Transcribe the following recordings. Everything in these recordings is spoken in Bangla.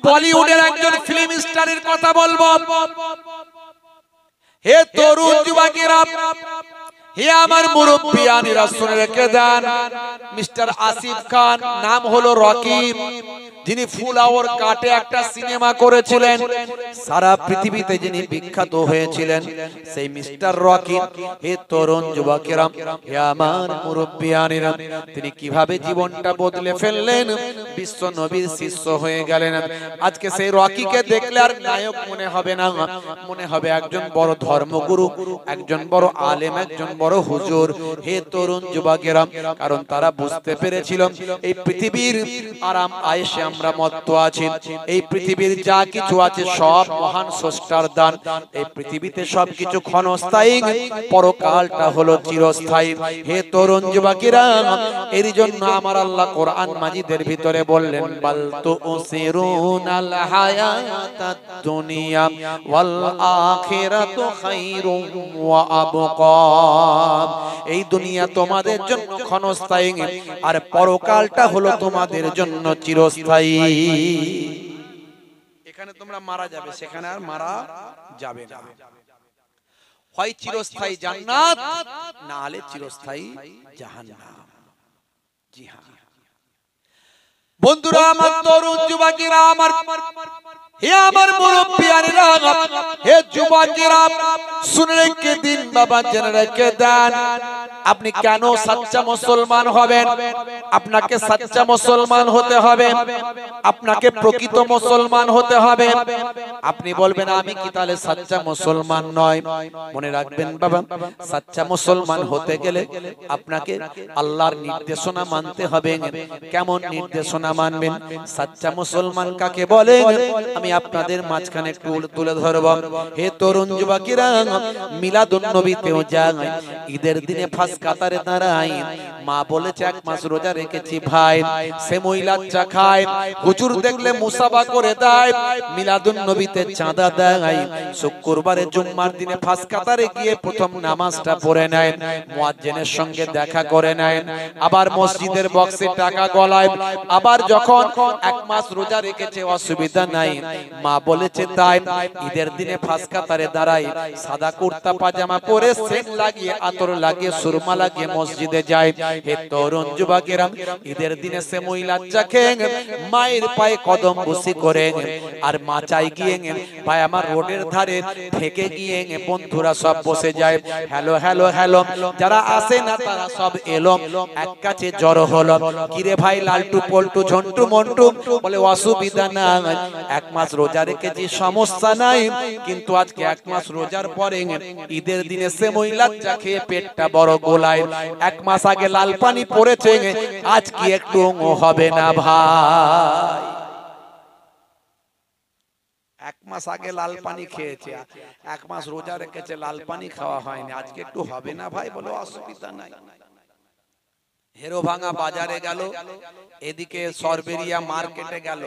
বলিউডের একজন ফিল্ম স্টারের কথা বলবো। হে তরুণ যুবকেরা, হে আমার মুরব্বিয়ানেরা, শুনে রেখে দেন। মিস্টার আসিফ খান, নাম হলো রকি, যিনি ফুল আওয়ার কাটে একটা সিনেমা করেছিলেন, সারা পৃথিবীতে যিনি বিখ্যাত হয়েছিলেন, সেই মিস্টার রকি। হে তরুণ যুবকেরা, হে আমার মুরব্বিয়ানেরা, তিনি কিভাবে জীবনটা বদলে ফেললেন, বিশ্ব নবীর শিষ্য হয়ে গেলেন। আজকে সেই রকিকে দেখলে আর নায়ক মনে হবে না, মনে হবে একজন বড় ধর্মগুরু, একজন বড় আলেম, একজন বড় হুজুর। হে তরুণ যুবকেরা, কারণ তারা বুঝতে পেরেছিল এই পৃথিবীর আরাম আয়েশে আমরা মত্ত আছি, এই পৃথিবীর যা কিছু আছে সব মহান স্রষ্টার দান। এই পৃথিবীতে সবকিছু ক্ষণস্থায়ী, পরকালটা হলো চিরস্থায়ী। হে তরুণ যুবকেরা, এর জন্য আমার আল্লাহ কোরআন মাজিদের ভিতরে বললেন, বাল তুসিরুনাল হায়াতাদ দুনিয়া ওয়াল আখিরাতু খায়রুম ওয়া আবকা। এই দুনিয়া তোমাদের জন্য ক্ষণস্থায়ী, আর পরকালটা হলো তোমাদের জন্য চিরস্থায়ী। এখানে তোমরা মারা যাবে, সেখানে আর মারা যাবে না। হয় চিরস্থায়ী জান্নাত, না হলে চিরস্থায়ী জাহান্নাম। জি হ্যাঁ বন্ধুরা আমার, তরুণ যুবকেরা আমার, হে আমার মুরব্বিয়ানেরা, হে যুবকেরা, শুনে রেখে দিন বাবা, জেনে রেখে দেন। আপনি কেন সচ্চা মুসলমান হবেন? আপনাকে সচ্চা মুসলমান হতে হবে, আপনাকে প্রকৃত মুসলমান হতে হবে। আপনি বলবেন আমি কি তাহলে সচ্চা মুসলমান নয়? মনে রাখবেন বাবা, সচ্চা মুসলমান হতে গেলে আপনাকে আল্লাহর নির্দেশনা মানতে হবে। কেমন নির্দেশনা মানবেন? সচ্চা মুসলমান কাকে বলে আমি আপনাদের মাঝখানে একটু তুলে ধরব। হে তরুণ যুবকেরা, মিলাদুন নবীতেও যান, ঈদের দিনে ফাঁস কাতারে দাঁড়াই, মা বলেছে এক মাস রোজা রেখেছি ভাই, সে মহিলা চা খায়, হুজুর দেখলে মুসাফা করে দেয়, মিলাদুন নবীতে চাঁদা দেয়, শুক্রবারে জুম্মার দিনে ফাঁস কাতারে গিয়ে প্রথম নামাজটা পড়ে নেয়, মুয়াজ্জিনের সঙ্গে দেখা করে নেয়, আবার মসজিদের বক্সে টাকা গলায়, আবার যখন এক মাস রোজা রেখেছে অসুবিধা নাই, মা বলেছে তাই ঈদের দিনে ফাঁস কাতারে দাঁড়াই, সাদা কুর্তা পাজামা পরে সেন্ট লাগিয়ে আতর লাগিয়ে সুরমা লাগিয়ে মসজিদে যায়। হে তরুণ যুবকেরা, ঈদের দিনে সে মহিলা চাকে মায়ের পায়ে কদম বসি করে, আর মা চাই গিয়ে ভাই আমার রোডের ধারে থেকে গিয়ে বন্ধুরা সব বসে যায়, হ্যালো হ্যালো হ্যালো, যারা আসে না তারা সব এলো, এক কাছে জড়ো হলো, কিরে ভাই লালটু পল্টু ঝন্টু মন্টু, বলে অসুবিধা নাই, এক মাস রোজা রেখেছি সমস্যা নাই, কিন্তু আজকে এক মাস রোজার পরে ঈদের দিনে সে মহিলা চা খেয়ে পেটটা বড় গোলায়, এক মাস আগে লাল পানি পড়েছে, আজ কি একটু হবে না ভাই? এক মাস আগে লাল পানি খেয়েছে, এক মাস রোজা রেখেছে, লাল পানি খাওয়া হয়নি, আজকে একটু হবে না ভাই? বলে অসুবিধা নাই। হেরো ভাঙা বাজারে গেল, এদিকে সরবেরিয়া মার্কেটে গেল,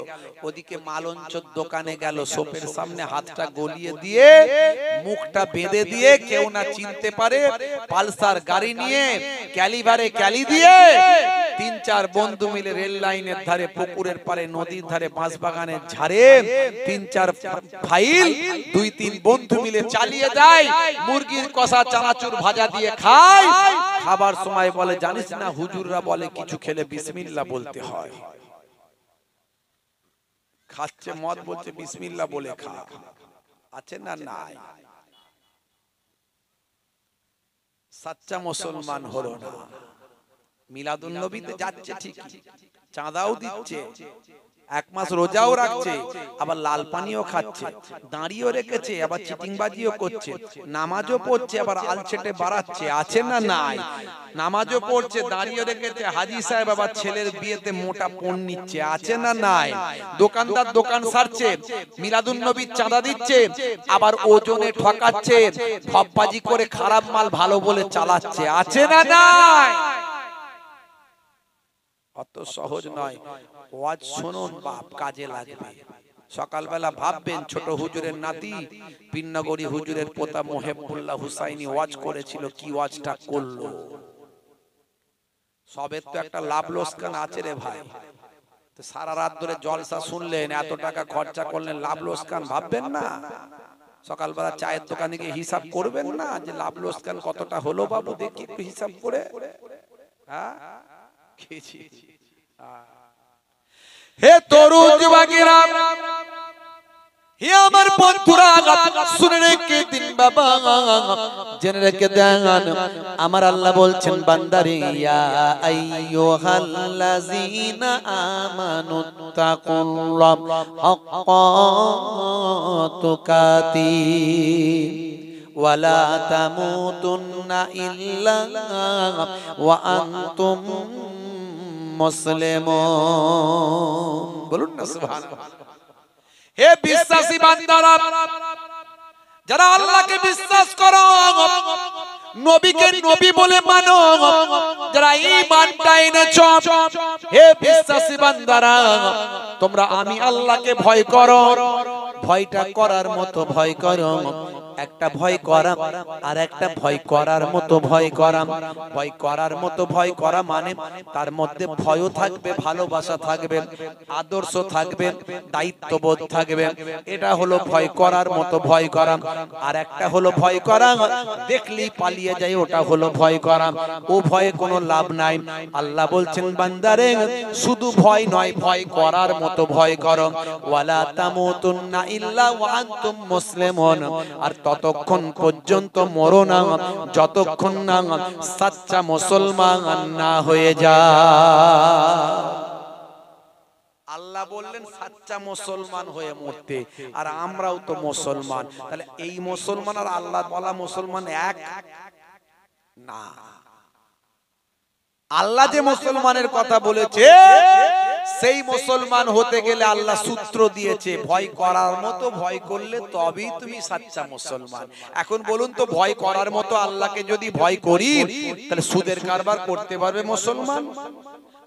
ওদিকে মালঞ্চর দোকানে গেল, সোপের সামনে হাতটা গলিয়ে দিয়ে মুখটা বেঁধে দিয়ে কেউ না চিনতে পারে, পালসার গাড়ি নিয়ে ক্যালিভারে ক্যালি দিয়ে তিন চার বন্ধু মিলে রেল লাইনের ধারে, পুকুরের পারে, নদীর ধারে, বাঁশবাগানের ঝাড়ে তিন চার ফাইল দুই তিন বন্ধু মিলে চালিয়ে দেয়, মুরগির কষা চানাচুর ভাজা দিয়ে খায়। খাবার সময় বলে জানিস না হুজুররা বলে কিছু খেলে বিসমিল্লাহ বলতে হয়। খাচ্ছে মদ, বলছে বিসমিল্লাহ বলে খা। আছে না নাই? সাচ্চা মুসলমান হলো না। মিলাদুন নবীতে যাচ্ছে ঠিকই, চাঁদাও দিচ্ছে, এক মাস রোজাও রাখছে, আবার লাল পানিও খাচ্ছে, দাঁড়িয়েও রেখেছে, আবার চিটিংবাজিও করছে, নামাজও পড়ছে, আবার আলছেটে বাড়াচ্ছে। আছে না নাই? নামাজও পড়ছে, দাঁড়িয়ে রেখেছে, হাজী সাহেব আবার ছেলের বিয়েতে মোটা পণ নিচ্ছে। আছে না নাই? দোকানদার দোকান সারছে, মিলাদুন নবীর চাঁদা দিচ্ছে, আবার ওজনে ঠকাচ্ছে, ঠকবাজি করে খারাপ মাল ভালো বলে চালাচ্ছে। আছে না নাই? অত সহজ নয়। ওয়াজ শুনুন বাপ, কাজে লাগবে। সকালবেলা ভাববেন ছোট হুজুরের নাতি পিন্নগরী হুজুরের পোতা মোহেবুল্লাহ হুসাইনি ওয়াজ করেছিল, কি ওয়াজটা করলো। সবের তো একটা লাভ লোকসান আছে রে ভাই। তো সারা রাত ধরে জলসা শুনলেন, এত টাকা খরচা করলেন, লাভ লোকসান ভাববেন না? সকালবেলা চায়ের দোকানে গিয়ে হিসাব করবেন না যে লাভ লোকসান কতটা হলো বাবু, দেখি একটু হিসাব করে। হ্যাঁ, হে তরুণ যুবকেরা, হে আমার বন্ধুরা, শুনে রেখে দিন বাবা, জেনে রেখে দেন, আমার আল্লাহ বলছেন বান্দারে, ইয়া আইয়ুহাল্লাযীনা আমানু তাকুল্লাহ হাক্কা তুকাতি ওয়ালা তামুতুন্না ইল্লা ওয়া আনতুম মুসলিমুন। বলুন না সুবহানাল্লাহ। হে বিশ্বাসী বান্দারা, যারা আল্লাহকে বিশ্বাস করো, নবীকে নবী বলে মানো, যারা ঈমানটা এনেছো, হে বিশ্বাসী বান্দারা, তোমরা আমি আল্লাহকে ভয় করো। ভয়টা করার মতো ভয় করো, একটা ভয় করা আর একটা ভয় করার মতো ভয় করা। ভয় করার মতো ভয় করা মানে তার মধ্যে ভয়ও থাকবে, ভালোবাসা থাকবে, আদর্শ থাকবে, দায়িত্ববোধ থাকবে। এটা হলো ভয় করার মতো ভয় করা। আর একটা হলো ভয় করা দেখলেই পালিয়ে যায়, ওটা হলো ভয় করা। ও ভয়ে কোনো লাভ নাই। আল্লাহ বলছেন বান্দারে, শুধু ভয় নয়, ভয় করার মতো ভয় করো। ওয়ালা তামুতুন্না ইল্লা ওয়া আনতুম মুসলিমুন। আর ততক্ষণ পর্যন্ত মরো না যতক্ষণ না সচ্চা মুসলমান না হয়ে যায়। আল্লাহ বললেন সচ্চা মুসলমান হয়ে মরতে, আর আমরাও তো মুসলমান। তাহলে এই মুসলমান আর আল্লাহ বলা মুসলমান এক না। আল্লাহ যে মুসলমানের কথা বলেছে, সেই মুসলমান হতে গেলে আল্লাহ সূত্র দিয়েছে, ভয় করার মতো ভয় করলে তবেই তুমি সচ্চা মুসলমান। এখন বলুন তো, ভয় করার মতো আল্লাহকে যদি ভয় করি, তাহলে সুদের কারবার করতে পারবে মুসলমান?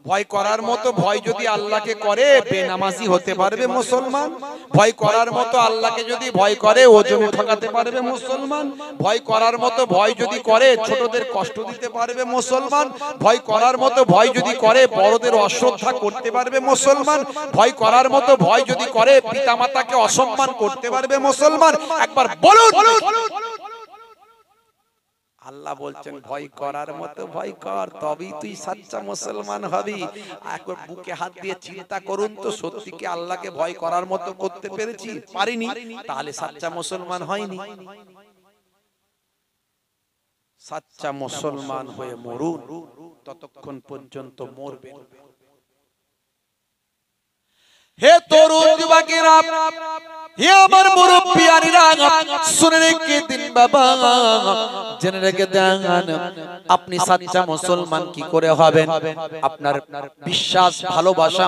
ভয় করার মতো ভয় যদি আল্লাহকে করে, বেনামাজি হতে পারবে মুসলমান? ভয় করার মতো আল্লাহকে যদি ভয় করে, ওজনে ঠকাতে পারবে মুসলমান? ভয় করার মতো ভয় যদি করে, ছোটদের কষ্ট দিতে পারবে মুসলমান? ভয় করার মতো ভয় যদি করে, বড়দের অশ্রদ্ধা করতে পারবে মুসলমান? ভয় করার মতো ভয় যদি করে, পিতামাতাকে অসম্মান করতে পারবে মুসলমান? একবার বলুন। আল্লাহ বলছেন ভয় করার মতো ভয় কর, তবেই তুই সচ্চা মুসলমান হবি। একবার বুকে হাত দিয়ে চিন্তা করুন তো, সত্যি কি আল্লাহকে ভয় করার মতো করতে পেরেছি? পারিনি, তাহলে সচ্চা মুসলমান হয়নি। সচ্চা মুসলমান হয়ে মরুন, ততক্ষণ পর্যন্ত মরবেন। হে তরুণ যুবকেরা, হে আমার মুরব্বিয়ানিরা, শুনে রেখে দিন বাবা, জেনে রেখে দেন, আপনি সচ্চা মুসলমান কি করে হবেন? আপনার বিশ্বাস, ভালোবাসা,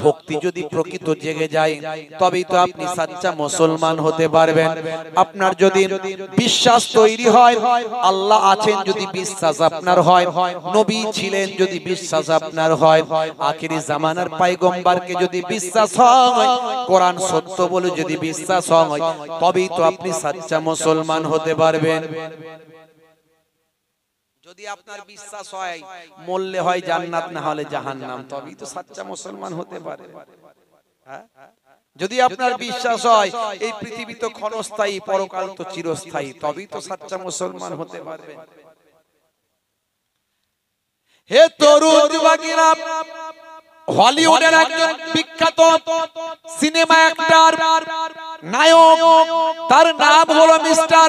ভক্তি যদি প্রকৃত জেগে যায়, তবেই তো আপনি সচ্চা মুসলমান হতে পারবেন। আপনার যদি বিশ্বাস তৈরি হয়, আল্লাহ আছেন যদি বিশ্বাস আপনার হয়, নবী ছিলেন যদি বিশ্বাস আপনার হয়, আখিরি জামানার পয়গম্বরকে যদি বিশ্বাস হয়, কোরআন সত্য বলে যদি বিশ্বাস হয়, তবেই তো আপনি সচ্চা মুসলমান হতে পারবেন। যদি আপনার বিশ্বাস হয় মরলে হয় জান্নাত, না হলে জাহান্নাম, তবেই তো সচ্চা মুসলমান হতে পারে। যদি আপনার বিশ্বাস হয় এই পৃথিবী তো ক্ষণস্থায়ী, পরকাল তো চিরস্থায়ী, তবেই তো সচ্চা মুসলমান হতে পারবে। হে তরুণ যুবকেরা, হলিউডের একজন বিখ্যাত সিনেমা অ্যাক্টর, নায়ক, তার নাম হলো মিস্টার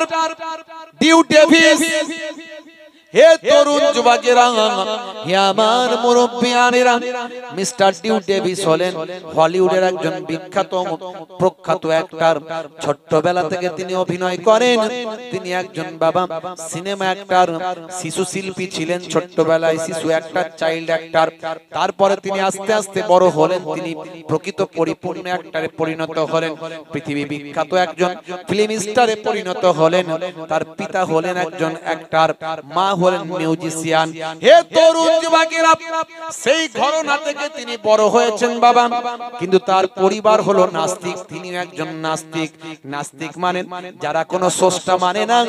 ডিউ ডেভিস। হে তরুণ যুবকেরা, হে আমার মুরব্বিয়ানেরা, মিস্টার ডিউ ডেভিস হলেন হলিউডের একজন বিখ্যাত প্রখ্যাত অ্যাক্টর। ছোট্টবেলা থেকে তিনি অভিনয় করেন। তিনি একজন বাবা সিনেমা অ্যাক্টর, শিশু শিল্পী ছিলেন ছোট্টবেলায়, শিশু অ্যাক্টর, চাইল্ড অ্যাক্টর। তারপরে তিনি আস্তে আস্তে বড় হলেন, তিনি প্রকৃত পরিপূর্ণ অ্যাক্টরে পরিণত হলেন, পৃথিবী বিখ্যাত একজন ফিল্ম স্টারে পরিণত হলেন। তার পিতা হলেন একজন অ্যাক্টর, মা হলেন মিউজিশিয়ান। হে তরুণ যুবকেরা, সেই ঘরানা থেকে তিনি বড় হয়েছেন বাবা, কিন্তু তার পরিবার হলো নাস্তিক। তিনি একজন নাস্তিক। নাস্তিক মানে যারা কোনো স্রষ্টা মানে না,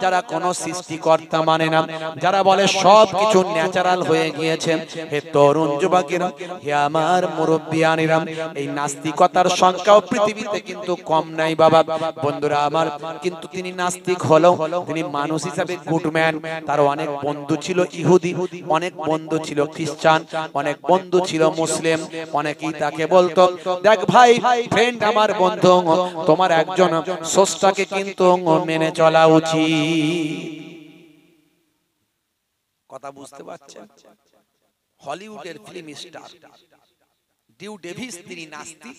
যারা কোনো সৃষ্টিকর্তা মানে না, যারা বলে সব কিছু ন্যাচারাল হয়ে গিয়েছে। হে তরুণ যুবকেরা, হে আমার মুরব্বিয়ানেরা, এই নাস্তিকতার সংখ্যাও পৃথিবীতে কিন্তু কম নাই বাবা। বন্ধুরা আমার, কিন্তু তিনি নাস্তিক হলেও তিনি মানুষ হিসাবে গুডম্যান। তার অনেক বন্ধু ছিল ইহুদি, অনেক বন্ধু ছিল খ্রিস্টান, অনেক বন্ধু ছিল মুসলিম। অনেকেই তাকে বলতো, দেখ ভাই ফ্রেন্ড, আমার বন্ধু, তোমার একজন স্রষ্টাকে কিন্তু মেনে চলা উচিত। কথা বুঝতে পারছেন? হলিউডের ফিল্ম স্টার ডিউ ডেভিস তিনি নাস্তিক।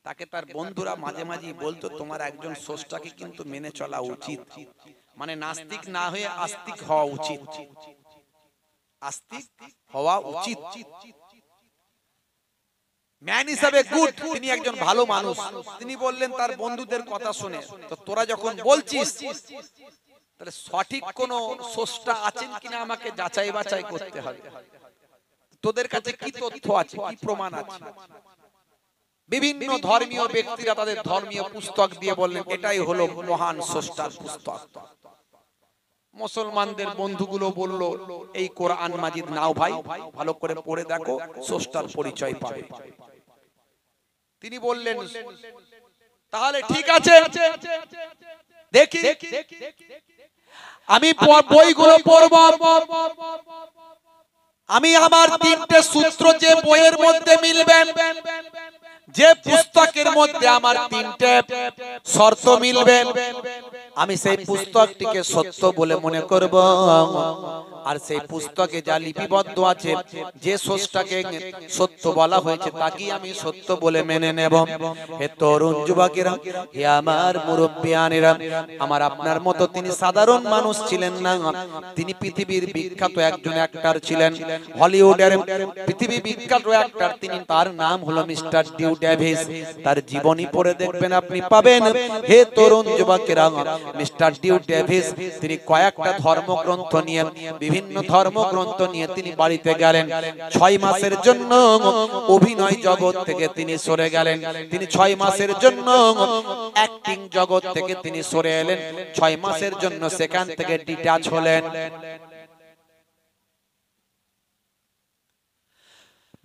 তাকে তার বন্ধুরা মাঝে মাঝে বলতো, তোমার একজন স্রষ্টাকে কিন্তু মেনে চলা উচিত। মানে নাস্তিক না হয়ে আস্তিক হওয়া উচিত, আস্তিক হওয়া উচিত। ম্যান হিসাবে গুড, তিনি একজন ভালো মানুষ। তিনি বললেন তার বন্ধুদের কথা শুনে, তো তোরা যখন বলছিস, তাহলে সঠিক কোন স্রষ্টা আছেন কিনা আমাকে যাচাই বাছাই করতে হবে। তোদের কাছে কি তথ্য আছে, কি প্রমাণ আছে? বিভিন্ন ধর্মীয় ব্যক্তিরা তাদের ধর্মীয় পুস্তক দিয়ে বললেন এটাই হলো মহান স্রষ্টার পুস্তক। মুসলমানদের বন্ধুগুলো বলল, এই কোরআন মাজিদ নাও ভাই, ভালো করে পড়ে দেখো, স্রষ্টার পরিচয় পাবে। তিনি বললেন তাহলে ঠিক আছে, দেখি আমি বইগুলো পড়ব। আমি আমার তিনটে সূত্র যে বইয়ের মধ্যে মিলবে, যে পুস্তকের মধ্যে আমার তিনটে শর্ত মিলবে, আমি সেই পুস্তকটিকে সত্য বলে মনে করব। আর সেই পুস্তকে যা লিপিবদ্ধ আছে, যে স্রষ্টাকে সত্য বলা হয়েছে, তাকেই আমি সত্য বলে মেনে নেব। হে তরুণ যুবকেরা, হে আমার মুরব্বিয়ানেরা, আমার আপনার মতো তিনি সাধারণ মানুষ ছিলেন না। তিনি পৃথিবীর বিখ্যাত একজন অ্যাক্টর ছিলেন, হলিউডের পৃথিবী বিখ্যাত অ্যাক্টর তিনি। তার নাম হলো মিস্টার ডিউ ডেভিস। তার জীবনী পড়ে দেখবেন, আপনি পাবেন। হে তরুণ যুবকেরা, মিস্টার ডিউ ডেভিস তিনি কয়েকটা ধর্মগ্রন্থ নিয়ে, বিভিন্ন ধর্মগ্রন্থ নিয়ে তিনি বাড়িতে গেলেন। 6 মাসের জন্য অভিনয় জগৎ থেকে তিনি সরে গেলেন। তিনি 6 মাসের জন্য অ্যাক্টিং জগৎ থেকে তিনি সরে এলেন। 6 মাসের জন্য সেখান থেকে ডিটাচ হলেন।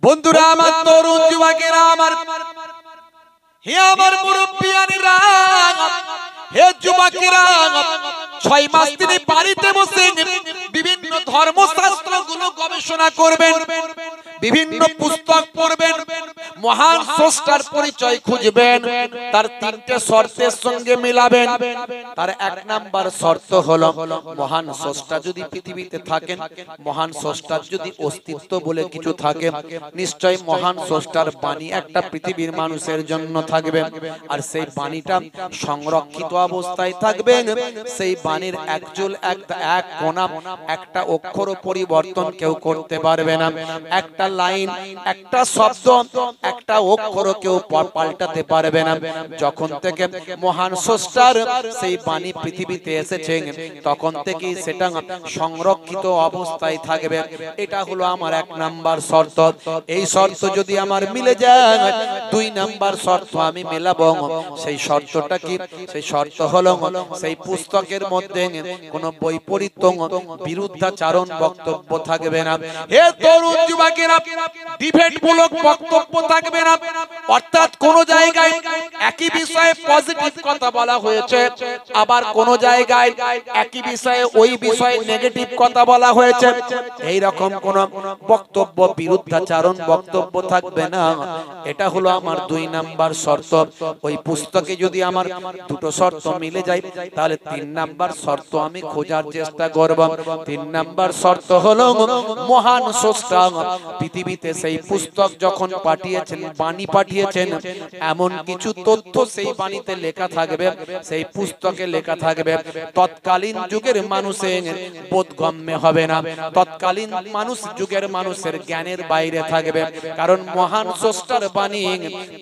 বন্ধুরা আমার, তরুণ যুবকেরা আমার, হে আমার মুরব্বিয়ানেরা, হে যুবকেরা, 6 মাস তিনি বাড়িতে বসে বিভিন্ন ধর্মশাস্ত্রগুলো গবেষণা করবেন, বিভিন্ন পুস্তক পড়বেন, মহান স্রষ্টার পরিচয় খুঁজবেন, তার তিনটে শর্তের সঙ্গে মিলাবেন। তার 1 নাম্বার শর্ত হলো, মহান স্রষ্টা যদি পৃথিবীতে থাকেন, মহান স্রষ্টার যদি অস্তিত্ব বলে কিছু থাকে, নিশ্চয় মহান স্রষ্টার বাণী একটা পৃথিবীর মানুষের জন্য থাকবে। আর সেই বাণীটা সংরক্ষিত অবস্থায় থাকবে। সেই বাণীর এক কোণা, একটা অক্ষর পরিবর্তন কেউ করতে পারবে না। একটা লাইন, একটা শব্দ, একটা অক্ষর কেউ পাল্টাতে পারবে না। যখন থেকে মহান স্রষ্টার সেই বাণী পৃথিবীতে এসেছে, তখন থেকেই সেটা সংরক্ষিত অবস্থায় থাকবে। এটা হলো আমার 1 নাম্বার শর্ত। এই শর্ত যদি আমার মিলে যায়, 2 নাম্বার শর্ত আমি মেলাবো। সেই শর্তটা কি? সেই শর্ত হলো, সেই পুস্তকের মধ্যে কোনো বৈপরীত্য, বিরুদ্ধাচারণ বক্তব্য থাকবে না। হে তরুণ যুবকেরা, ডিবেটমূলক বক্তব্য থাকবে না। অর্থাৎ কোন জায়গায় একই বিষয়ে পজিটিভ কথা বলা হয়েছে, আবার কোন জায়গায় একই বিষয়ে ওই বিষয়ে নেগেটিভ কথা বলা হয়েছে, এই রকম কোন বক্তব্য, বিরুদ্ধাচারণ বক্তব্য থাকবে না। এটা হলো আমার 2 নাম্বার শর্ত। ওই পুস্তকে যদি আমার দুটো শর্ত মিলে যায়, তাহলে 3 নাম্বার শর্ত আমি খোঁজার চেষ্টা করব। 3 নাম্বার শর্ত হলো, মহান স্রষ্টা পৃথিবীতে সেই পুস্তক যখন পাঠিয়েছেন, বাণী পাঠিয়েছেন, এমন কিছু তথ্য সেই বাণীতে লেখা থাকবে, সেই পুস্তকে লেখা থাকবে, তৎকালীন যুগের মানুষের বোধগম্য হবে না, তৎকালীন যুগের মানুষের জ্ঞানের বাইরে থাকবে। কারণ মহান স্রষ্টার বাণী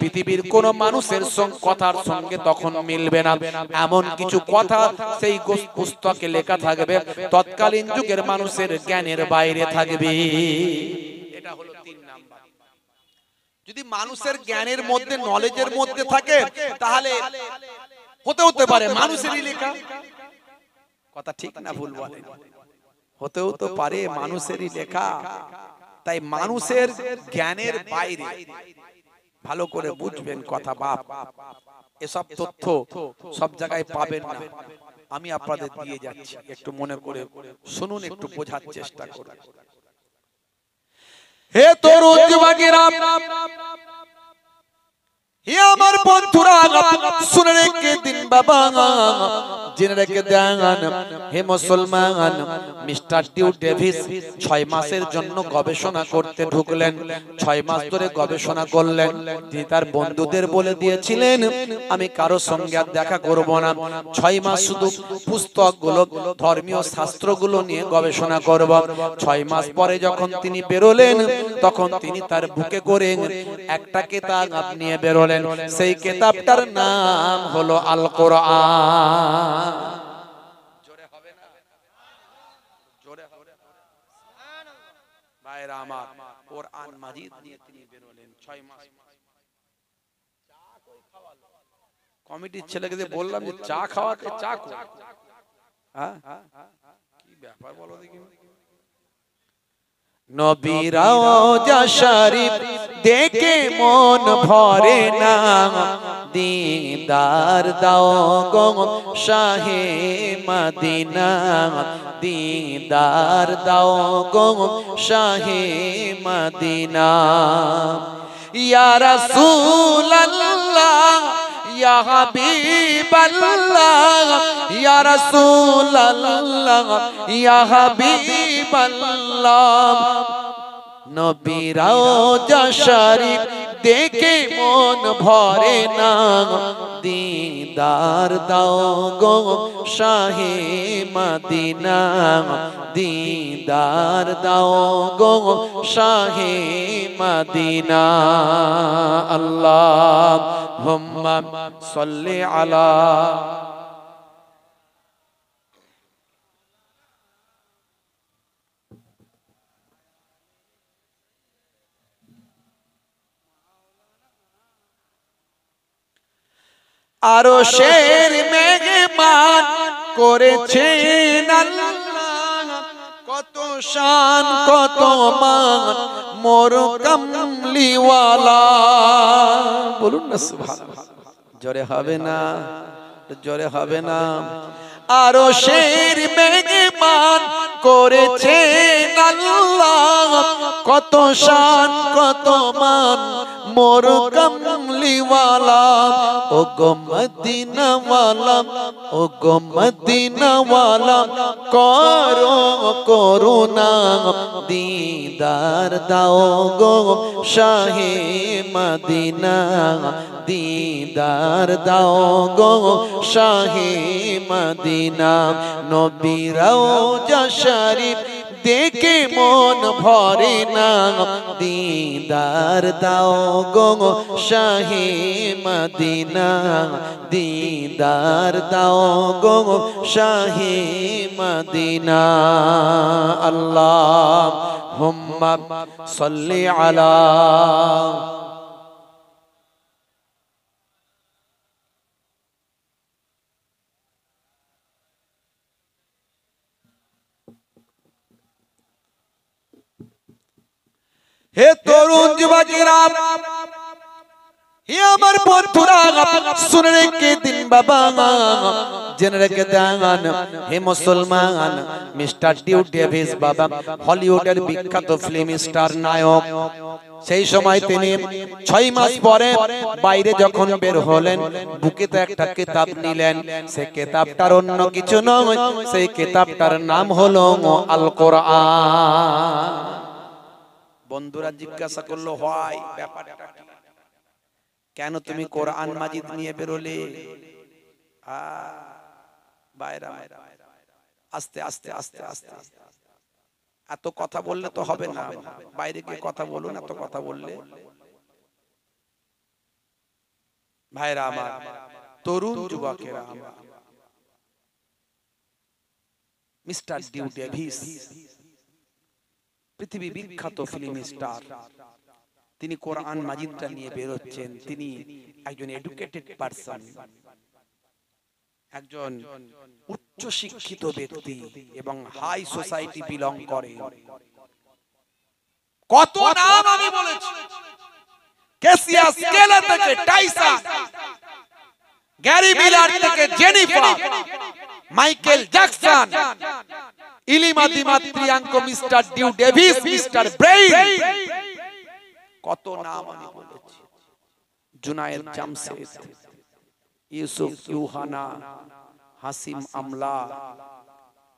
পৃথিবীর কোন মানুষের কথার সঙ্গে তখন মিলবে না। এমন কিছু কথা সেই পুস্তকে লেখা থাকবে, তৎকালীন কালীন যুগের মানুষের জ্ঞানের বাইরে থাকবে। এটা হলো 3 নাম্বার। যদি মানুষের জ্ঞানের মধ্যে, নলেজের মধ্যে থাকে, তাহলে হতে পারে মানুষেরই লেখা। কথা ঠিক না ভুল বলেন? হতেও তো পারে মানুষেরই লেখা। তাই মানুষের জ্ঞানের বাইরে, ভালো করে বুঝবেন কথা বাপ, এসব তথ্য সব জায়গায় পাবেন না। আমি আপনাদের দিয়ে যাচ্ছি, একটু মনে করে শুনুন, একটু বোঝার চেষ্টা করুন। হে তরুণ যুবকেরা, হে আমার বন্ধুরা, শুনে রেখে দিন বাবা, জেনে রেখে দেন। হে মুসলমান, মিস্টার ডিউ ডেভিস 6 মাসের জন্য গবেষণা করতে ঢুকলেন। 6 মাস ধরে গবেষণা করলেন। তিনি তার বন্ধুদের বলে দিয়েছিলেন, আমি কারো সঙ্গে আর দেখা করব না। 6 মাস শুধু পুস্তকগুলো, ধর্মীয় শাস্ত্রগুলো নিয়ে গবেষণা করব। 6 মাস পরে যখন তিনি বেরোলেন, তখন তিনি তার বুকে করে একটা কিতাব নিয়ে বেরোলেন। সেই কিতাবটার নাম হলো আল কোরআন। জোরে হবে না? জোরে হবে। ভাইরা আমার, কোরআন মাজিদ নিয়ে তিনি বেরোলেন। 6 মাস কমিটির ছেলেকে বললাম যে চা খাওয়াতে, চা কই? হ্যাঁ, কি ব্যাপার বলো দেখি। নবীর রওজা শরীফ দেখে মন ভরে না, দিদার দাও গো শাহে মদিনা, দিদার দাও গো শাহে মদিনা। ইয়া রাসূলুল্লাহ, ইয়া হাবিবাল্লাহ, ইয়া রাসূলুল্লাহ, ইয়া হাবিবাল্লাহ। নবীর রওজা শরীফ দেখে মন ভরে না, দিদার দাও গো শাহে মদিনা, দিদার দাও গো শাহে মদিনা। আল্লাহুম্মা সাল্লি আলা আরশের মেহমান করেছেন আল্লাহ, কত শান কত মান মোর কামলিওয়ালা। বলুন না সুবহানাল্লাহ। জোরে হবে না? জোরে হবে না? আরশের মেহমান করেছেন আল্লাহ, কত শান কত মান মোর কামলিওয়ালা। ও গো মদিনাওয়ালা, ও গো মদিনাওয়ালা, করো করুণা, দিদার দাও গো শাহে মদিনা, দিদার দাও গো শাহে মদিনা। নবীর রওজা শরীফ দেখে মন ভরে না, দিদার দাও গো শাহে মদিনা, দিদার দাও গো শাহে মদিনা। আল্লাহুম্মা সাল্লি আলা হে তরুণ যুবকেরা, হে আমার বন্ধুরা, শুনে রেখে দিন বাবা, জেনে রেখে দেন। হে মুসলমান, মিস্টার ডিউ ডেভিস বাবা হলিউডের বিখ্যাত ফিল্ম স্টার নায়ক। সেই সময় তিনি 6 মাস পরে বাইরে যখন বের হলেন, বুকেতে একটা কিতাব নিলেন। সেই কিতাবটার অন্য কিছু নয়, সেই কিতাবটার নাম হলো আল কোরআন। বন্ধুরা জিজ্ঞাসা করলো, হয় ব্যাপারটা কি? কেন তুমি কোরআন মাজিদ নিয়ে বেরোলে? বাইরা আস্তে আস্তে আস্তে আস্তে, এত কথা বললে তো হবে না, বাইরে গিয়ে কথা বলুন। এত কথা বললে ভাইরা আমার, তরুণ যুবকেরা, মিস্টার ডিউ ডেভিস, পৃথিবী বিখ্যাত ফিল্ম স্টার, তিনি কোরআন মাজিদটা নিয়ে বের হচ্ছেন। তিনি একজন এডুকেটেড পারসন, একজন উচ্চ শিক্ষিত ব্যক্তি এবং হাই সোসাইটি বিলং করে। কত নাম আমি বলেছি, ক্যাসিয়া স্কেলার থেকে টাইসন, গ্যারি মিলার থেকে জেনিফার, মাইকেল জ্যাকসন, ইলিমা দিমাত্রিয়াঙ্ক, mister Dew Davis, mister Brain, কত নাম আমি বলেছি। জুনায়েদ জামশেদ, ইউসুফ ইউহানা, হাসিম আমলা,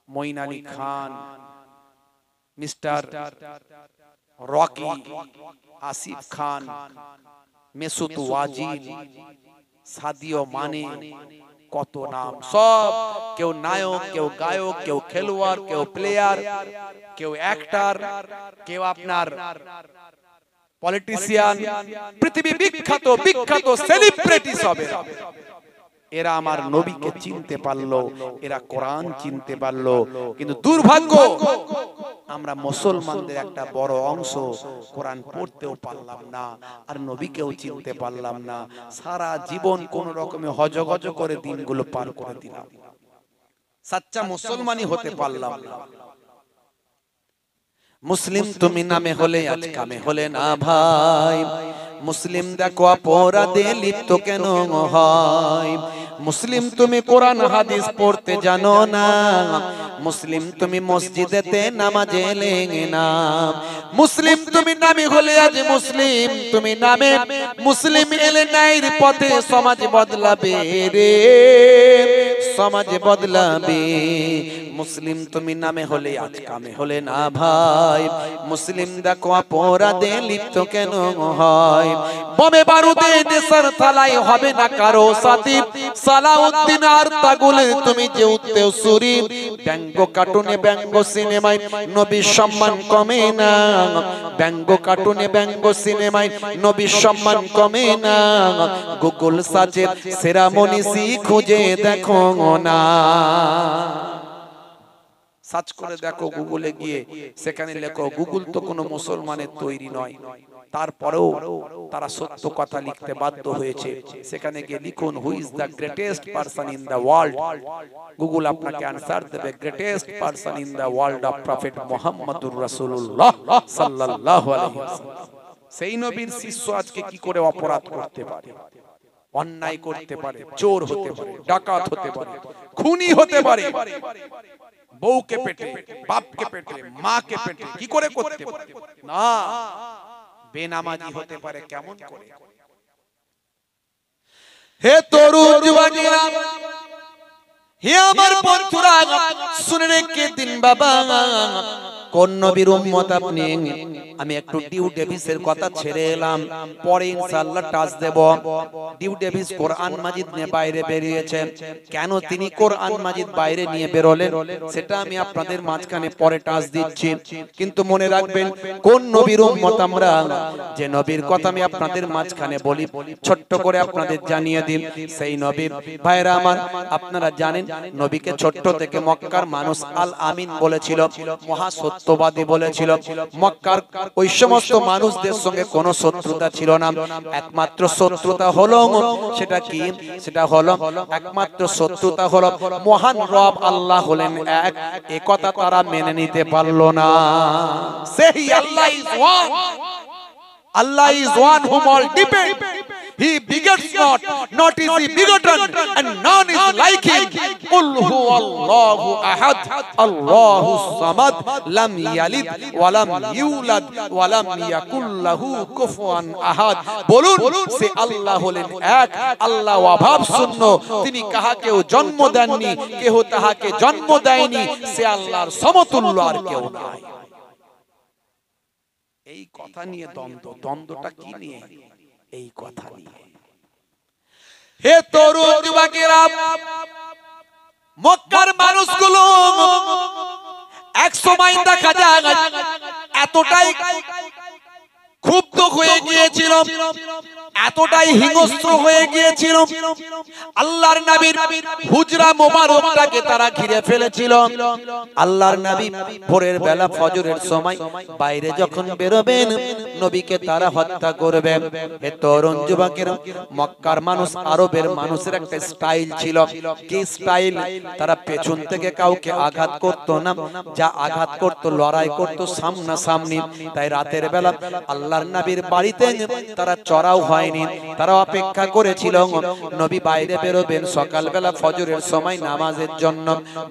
মঈন আলী খান, মিস্টার রকি, আসিফ খান, মেসুত ওয়াজিদ, সাদিও মানে, কত নাম। সব কেউ নায়ক, কেউ গায়ক, কেউ খেলোয়াড়, কেউ প্লেয়ার, কেউ অ্যাক্টর, কেউ আপনার পলিটিশিয়ান, পৃথিবী বিখ্যাত বিখ্যাত সেলিব্রিটি সবে। এরা আমার নবীকে চিনতে পারলো, এরা কোরআন চিনতে পারলো। কিন্তু দুর্ভাগ্য, আমরা মুসলমানদের একটা বড় অংশ কোরআন পড়তেও পারলাম না, আর নবীকেও চিনতে পারলাম না। সারা জীবন কোন রকমে হজগজ করে দিনগুলো পার করে দিলাম, সাচ্চা মুসলমানই হতে পারলাম না। মুসলিম তুমি নামে হলে আজ কামে হলে না ভাই, মুসলিম দেখো অপরাধে লিপ্ত কেন হয়। মুসলিম তুমি কোরআন হাদিস পড়তে জানো না, মুসলিম তুমি মসজিদেতে নামাজে এলে না। মুসলিম তুমি নামে হলে আজ মুসলিম তুমি নামে, মুসলিম এলে নাইর পথে সমাজ বদলাবে রে, সমাজ বদলাবে। মুসলিম তুমি নামে হলে আজ কামে হলে না ভাই, মুসলিম দেখো অপরাধে লিপ্ত কেন হয়। বোমে বারুদে দেশের থালায় হবে না কারো সাথী, সালাউদ্দিন আর তাগুলের তুমি যে উত্তেজসুরি। ব্যঙ্গ কার্টুনে ব্যঙ্গ সিনেমায় নবীর সম্মান কমে না, ব্যঙ্গ কার্টুনে ব্যঙ্গ সিনেমায় নবীর সম্মান কমে না। গুগল সার্চের সেরা মনীষী খুঁজে দেখো না, সার্চ করে দেখো গুগলে গিয়ে, সেখানে লেখো গুগল তো কোনো মুসলমানের তৈরি নয়, তারপরেও তারা সত্য কথা লিখতে বাধ্য হয়েছে। সেখানে গিয়ে লিখুন who is the greatest person in the world, Google আপনাকে আনসার দেবে greatest person in the world of prophet মুহাম্মদুর রাসূলুল্লাহ সাল্লাল্লাহু আলাইহি ওয়াসাল্লাম। সেই নবীর শিষ্য আজকে কি করে অপরাধ করতে পারে, অন্যায় করতে পারে, চোর হতে পারে, ডাকাত হতে পারে, খুনি হতে পারে, বউকে পেটে, বাপকে পেটে, মাকে পেটে, কি করে করতে পারে না, বেনামাজি হতে পারে কেমন করে। হে তরুণ যুবকেরা, হে আমার বন্ধুরা, শুনে রেখে দিন বাবা, কোন নবীর উম্মত আপনি? আমি একটু ডিউ ডেভিসের কথা ছেড়ে এলাম, পরে ইনশাআল্লাহ টাচ দেব। ডিউ ডেভিস কোরআন মাজিদ নিয়ে বাইরে বেরিয়েছেন, কেন তিনি কোরআন মাজিদ বাইরে নিয়ে বেরোলেন সেটা আমি আপনাদের মাঝখানে পরে টাচ দিচ্ছি। কিন্তু মনে রাখবেন কোন নবীর উম্মত আমরা, যে নবীর কথা আমি আপনাদের মাঝখানে বলি, ছোট্ট করে আপনাদের জানিয়ে দিন। সেই নবী ভাইরা আমার, আপনারা জানেন নবীকে ছোট্ট থেকে মক্কার মানুষ আল আমিন বলেছিল, মহা সত্যবাদী বলেছিল। মক্কার ওই সমস্ত মানুষদের সঙ্গে কোনো শত্রুতা ছিল না, একমাত্র শত্রুতা হলো, সেটা কি? সেটা হলো একমাত্র শত্রুতা হলো মহান রব আল্লাহ হলেন এক, এই কথা তারা মেনে নিতে পারলো না। সেই Allah is one, Allah is one whom all depend. He begets not, not is he begotten, and none is like him. Qul huwallahu ahad, Allahu samad, lam yalid wa lam yulad wa lam yakul lahu kufuwan ahad. বলুন সে আল্লাহ হলেন এক, আল্লাহ অভাব শূন্য, তিনি কাহাকেও জন্ম দেননি, কেহ তাহাকে জন্ম দেয়নি, সে আল্লাহর সমতুল্য আর কেউ নাই। এই কথা নিয়ে দ্বন্দ্ব, দ্বন্দ্বটা কি নিয়ে? এই কথা নিয়ে। হে তরুণ যুবকেরা, মক্কার মানুষগুলো এক সময় দেখা যায় এতটাই ক্ষুব্ধ হয়ে গিয়েছিল, এতটাই হিংস্র হয়ে গিয়েছিল, আল্লাহর নবীর হুজরা মোবারকটাকে তারা ঘিরে ফেলেছিল। আল্লাহর নবী ভোরের বেলা ফজরের সময় বাইরে যখন বেরোবেন, নবীকে তারা হত্যা করবে। হে তরুণ যুবকেরা, মক্কার মানুষ, আরবের মানুষের একটা স্টাইল ছিল। কি স্টাইল? তারা পেছন থেকে কাউকে আঘাত করত না, যা আঘাত করত লড়াই করত সামনাসামনি। তাই রাতের বেলা আল্লাহর নবীর বাড়িতে তারা চড়াও হয়নি, তারা অপেক্ষা করেছিল নবী বাইরে বেরোবেন সকালবেলা ফজরের সময় নামাজের জন্য।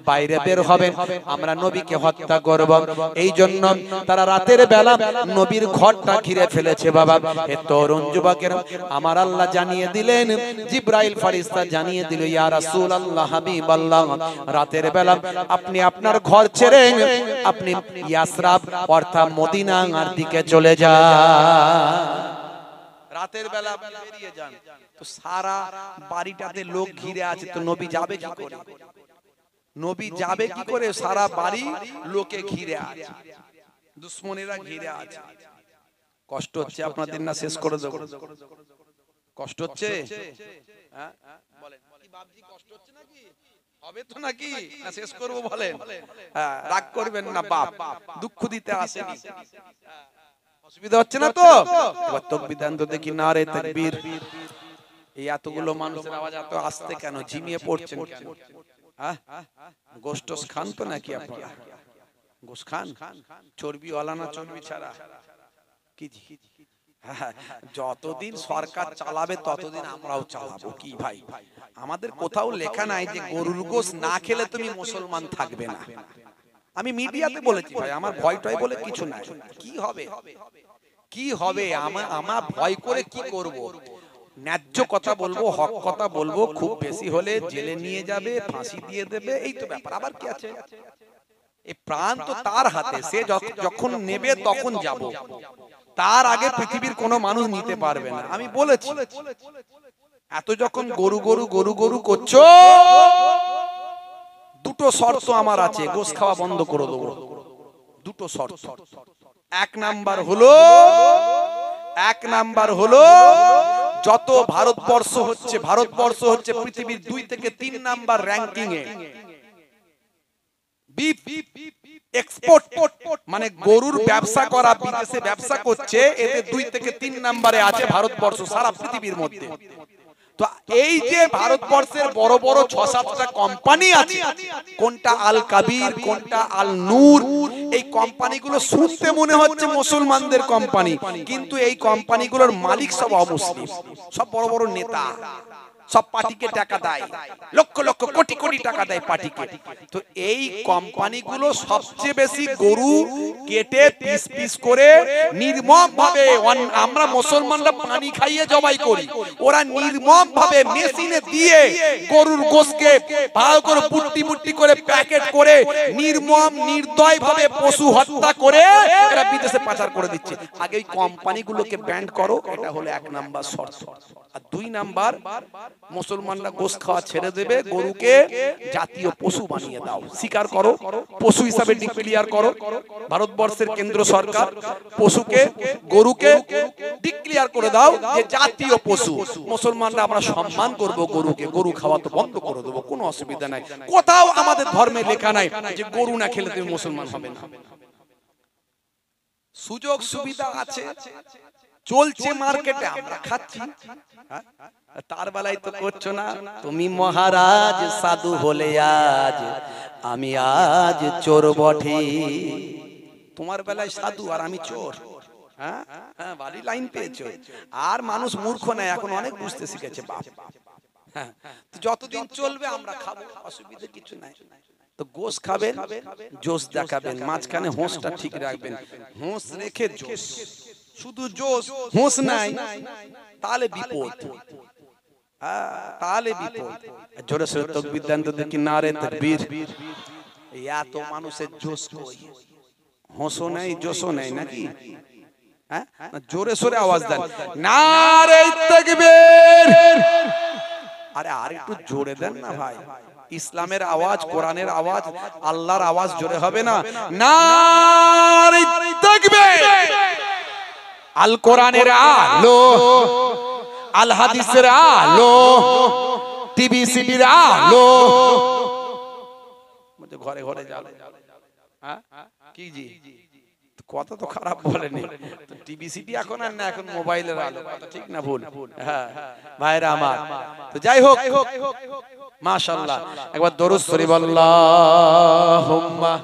বাইরে বের হবেন, আমরা নবীকে হত্যা করব, এই জন্য তারা রাতের বেলা নবীর ঘরটা ঘিরে ফেলেছে। বাবা, এ তরুণ যুবকেরা, আমার আল্লাহ জানিয়ে দিলেন, জিবরাইল ফেরেশতা জানিয়ে দিল, ইয়া রাসূলুল্লাহ, হাবিবাল্লাহ, রাতের বেলা আপনি আপনার ঘর ছেড়ে আপনি ইয়াসরাব অর্থাৎ মদিনার দিকে চলে যান। রাতের বেলা আপনি বেরিয়ে যান। তো সারা বাড়িটাতে লোক ঘিরে আছে, তো নবী যাবে কি করে? নবী যাবে কি করে? সারা বাড়ি লোকে ঘিরে আছে, দুশমনেরা ঘিরে আছে। কষ্ট হচ্ছে আপনাদের না? শেষ করে দেব। কষ্ট হচ্ছে? হ্যাঁ বলেন কি বাপজি, কষ্ট হচ্ছে নাকি? হবে তো নাকি? না শেষ করব বলেন? হ্যাঁ, রাগ করবেন না, বাপ দুঃখ দিতে আসেনি। অসুবিধা হচ্ছে না তো? এবার তাকবীর দেন তো দেখি, নারে তাকবীর। এই এতগুলো মানুষের আওয়াজ এত আসতে কেন? ঝিমিয়ে পড়ছেন কেন? হ্যাঁ, গোশত খান তো নাকি আপনারা? গোশত খান? চর্বি ওয়ালা না চর্বি ছাড়া? কি জি? যতদিন সরকার চালাবে ততদিন আমরাও চালাবো। কি ভাই, আমাদের কোথাও লেখা নাই যে গরুর গোশত না খেলে তুমি মুসলমান থাকবে না। আমি মিডিয়াতে বলেছি ভাই, আমার ভয় টয় বলে কিছু নাই। কি হবে কি হবে, আমার ভয় করে কি করব? ন্যায্য কথা বলবো, হক কথা বলবো, খুব বেশি হলে জেলে নিয়ে যাবে, ফাঁসি দিয়ে দেবে, এই তো ব্যাপার। আবার কি আছে? এই প্রাণ তো তার হাতে, সে যখন নেবে তখন যাব, তার আগে পৃথিবীর কোনো মানুষ নিতে পারবে না। আমি বলেছি, এত যখন গরু গরু গরু গরু করছো, দুটো শর্ত আমার আছে, গোশ খাওয়া বন্ধ করে দেবো। দুটো শর্ত। এক নাম্বার হলো যত ভারতবর্ষ হচ্ছে পৃথিবীর 2 থেকে 3 নাম্বার র্যাঙ্কিং এ বিফ এক্সপোর্ট, মানে গরুর ব্যবসা করা, বিদেশে ব্যবসা করছে, এতে 2 থেকে 3 নম্বরে আছে ভারতবর্ষ সারা পৃথিবীর মধ্যে। তো এই যে ভারতবর্ষের বড় বড় 6-7টা কোম্পানি আছে, কোনটা আল কাবির, কোনটা আল নূর, এই কোম্পানিগুলো শুনতে মনে হচ্ছে মুসলমানদের কোম্পানি, কিন্তু এই কোম্পানিগুলোর মালিক সব অমুসলিম, সব বড় বড় নেতা, সব পার্টিকে টাকা দেয়, লক্ষ লক্ষ কোটি কোটি টাকা দেয় পার্টিকে। তো এই কোম্পানিগুলো সবচেয়ে বেশি গরু কেটে পিস পিস করে নির্মম ভাবে, আমরা মুসলমানরা পানি খাইয়ে জবাই করি, ওরা নির্মম ভাবে মেশিনে দিয়ে গরুর গোশতকে ভালো করে পুট্টি পুট্টি করে প্যাকেট করে নির্মম নির্দয় ভাবে পশু হত্যা করে এরা বিদেশে পাচার করে দিচ্ছে। আগে এই কোম্পানিগুলোকে ব্যান্ড করো, এটা হলো 1 নাম্বার শর্ত। আর 2 নাম্বার, মুসলমানরা গোশত খাওয়া ছেড়ে দেবে, গরুকে জাতীয় পশু বানিয়ে দাও, স্বীকার করো, পশু হিসাবে ডিক্লেয়ার করো। ভারতবর্ষের কেন্দ্র সরকার পশুকে, গরুকে ডিক্লেয়ার করে দাও যে জাতীয় পশু। মুসলমানরা আমরা সম্মান করব গরুকে, গরু খাওয়া তো বন্ধ করে দেবো, কোনো অসুবিধা নাই। কোথাও আমাদের ধর্মে লেখা নাই যে গরু না খেলে তুমি মুসলমান হবে না। সুযোগ সুবিধা আছে, চলছে মার্কেটে, আমরা খাচ্ছি। তার বেলায় তো করছো না। তুমি মহারাজ সাধু হলে আজ, আমি আজ চোর বটে। তোমার বেলায় সাধু আর আমি চোর। হ্যাঁ হ্যাঁ, বাড়ি লাইন পেয়েছো। আর মানুষ মূর্খ নয়, এখন অনেক বুঝতে শিখেছে বাপ। হ্যাঁ, যতদিন চলবে আমরা খাবো, অসুবিধা কিছু নাই। তো গোশ খাবেন, জোশ দেখাবেন, মাঝখানে হোঁশটা ঠিক রাখবেন। হোঁশ রেখে জোশ, শুধু জোশ হোঁশ নাই তাহলে বিপদ, তাহলে বিপদ। জোরে সোরে তাকবীর দেন তো দেখি, নারে তাকবীর। এত মানুষের জোশ কই? হোঁশও নাই, জোশও নাই নাকি? হ্যাঁ, জোরে সোরে আওয়াজ দেন, নারে তাকবীর। আরে আর একটু জোরে দেন না ভাই। ইসলামের আওয়াজ, কোরআনের আওয়াজ, আল্লাহর আওয়াজ জোরে হবে না? নারে তাকবীর। আল কোরআনের আলো, আল হাদিসের আলো, টিভি সিডির আলো, ঘরে ঘরে যাবে। হ্যাঁ কি জি কথা তো খারাপ বলেনি, টিভি সিডি এখন আর না, এখন মোবাইলের আলো। কথা ঠিক না ভুল? হ্যাঁ ভাইরা আমার, তো যাই হোক মাশাআল্লাহ, একবার দরুদ শরীফ আল্লাহুম্মা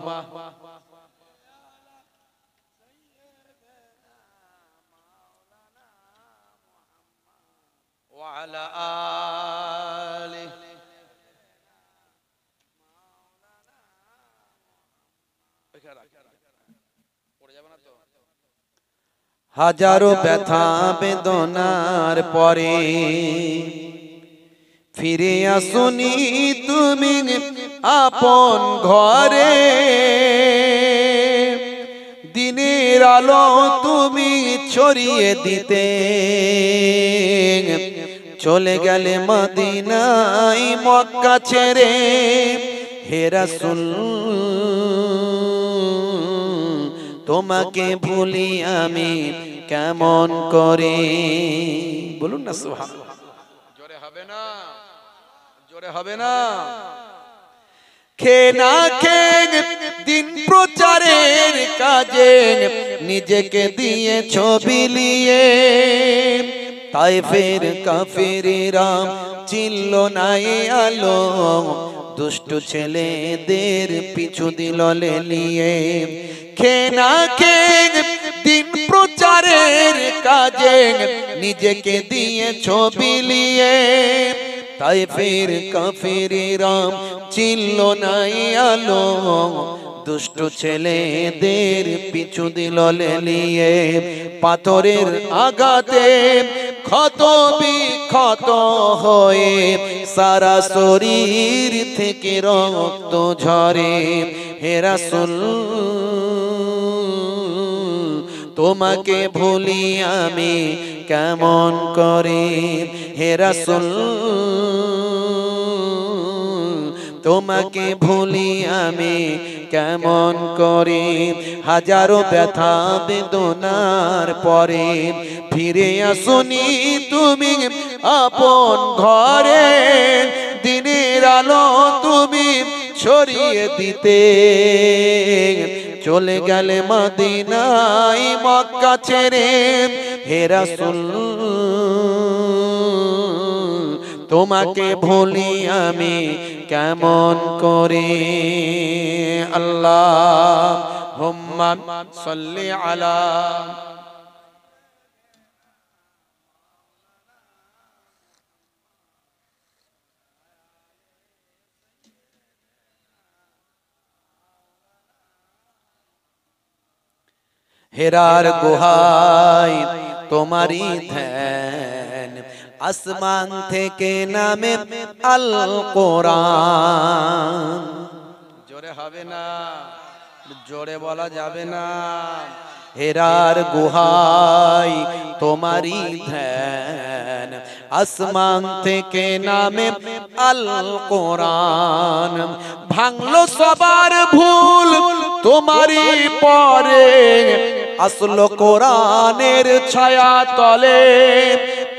ওয়া আলা আলিহি। হাজারো ব্যথা বেদনার পরে ফিরে আসুনি তুমি আপন ঘরে, দিনের আলো তুমি ছড়িয়ে দিতে চলে গেলে মদিনায় মক্কা ছেড়ে। হে রাসূল তোমাকে ভুলি আমি কেমন করে। বলুন না সুবহানাল্লাহ। জোরে হবে না, জোরে হবে না। খে না খে দিন প্রচারের কাজে নিজেকে দিয়ে ছবি লিয়ে, তায়েফের কাফেরেরা চিনল না এ আলো, দুষ্টু ছেলেদের পিছু দিল লেলিয়ে। খে না খে দিন প্রচারের কাজে নিজেকে দিয়ে ছবি লিয়ে, তায়েফের কাফেরেরা চিনল না এ আলো, দুষ্টু ছেলেদের পিছু দিল লেলিয়ে। পাথরের আঘাতে ক্ষত বিক্ষত হয়ে সারা শরীর থেকে রক্ত ঝরে। হে রাসূল তোমাকে ভুলি আমি কেমন করে। হে রাসূল তোমাকে ভুলি আমি কেমন করে। হাজারো ব্যথা বেদনার পরে ফিরে আসুনি তুমি আপন ঘরে, দিনের আলো তুমি ছড়িয়ে দিতে চলে গেলে মদিনায় মক্কা ছেড়ে। হে রাসূল তোমাকে ভুলি আমি কেমন করে। আল্লাহুম্মা সাল্লি আলা হেরার গুহায় তোমারি ধ্যান, আসমান থেকে নামে আল কোরআন। জোরে হবে না, জোরে বলা যাবে না। হেরার গুহায় তোমারি ধ্যান, আসমান থেকে নামে আল কোরআন। ভাঙলো সবার ভুল তোমারি পরে, আসলো কোরআনের ছায়া তলে।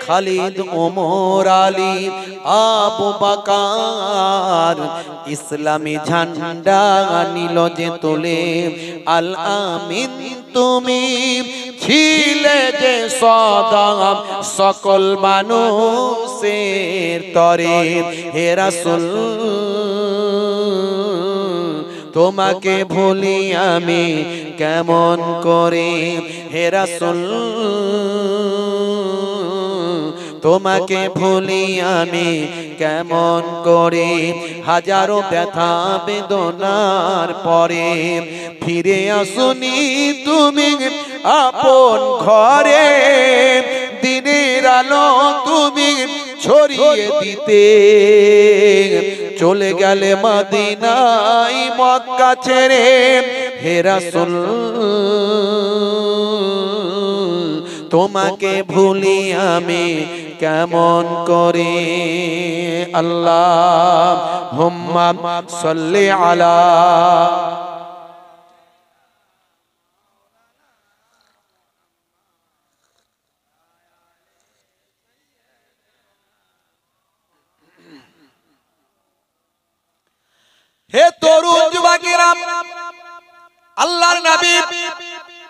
খালিদ ওমর আলী আবু বকর ইসলামী ঝান্ডা নিল যে তোলে। আল আমিন তুমি ছিলে যে সদা সকল মানুষের তরে। হে রাসূল তোমাকে ভুলি আমি কেমন করে। হে রাসূল তোমাকে ভুলি আমি কেমন করে। হাজারো ব্যথা বেদনার পরে ফিরে আসুনি তুমি আপন ঘরে, দিনের আলো তুমি ছড়িয়ে দিতে চলে গেলে মদিনায় মক্কা ছেড়ে। হে রাসূল তোমাকে ভুলি আমি কেমন করে। আল্লাহুম্মা সাল্লি আলা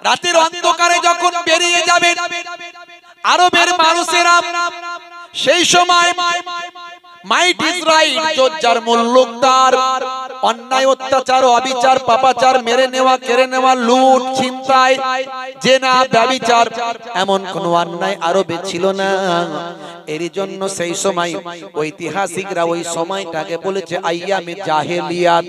রাতের অন্ধকারে যখন বেরিয়ে যাবেন আরবের মানুষেরা সেই সময় মাইট ইজ রাইট, জোজ্জার মুল্লুক তার অন্যায় অত্যাচার অবিচার পাপাচার মেরে নেওয়া কেড়ে নেওয়া লুট ছিনতাই জেনা ব্যভিচার এমন কোন অন্যায় আরবে ছিল না। এর জন্য সেই সময় ঐতিহাসিকরা ওই সময়টাকে বলেছে আইয়ামে জাহেলিয়াত,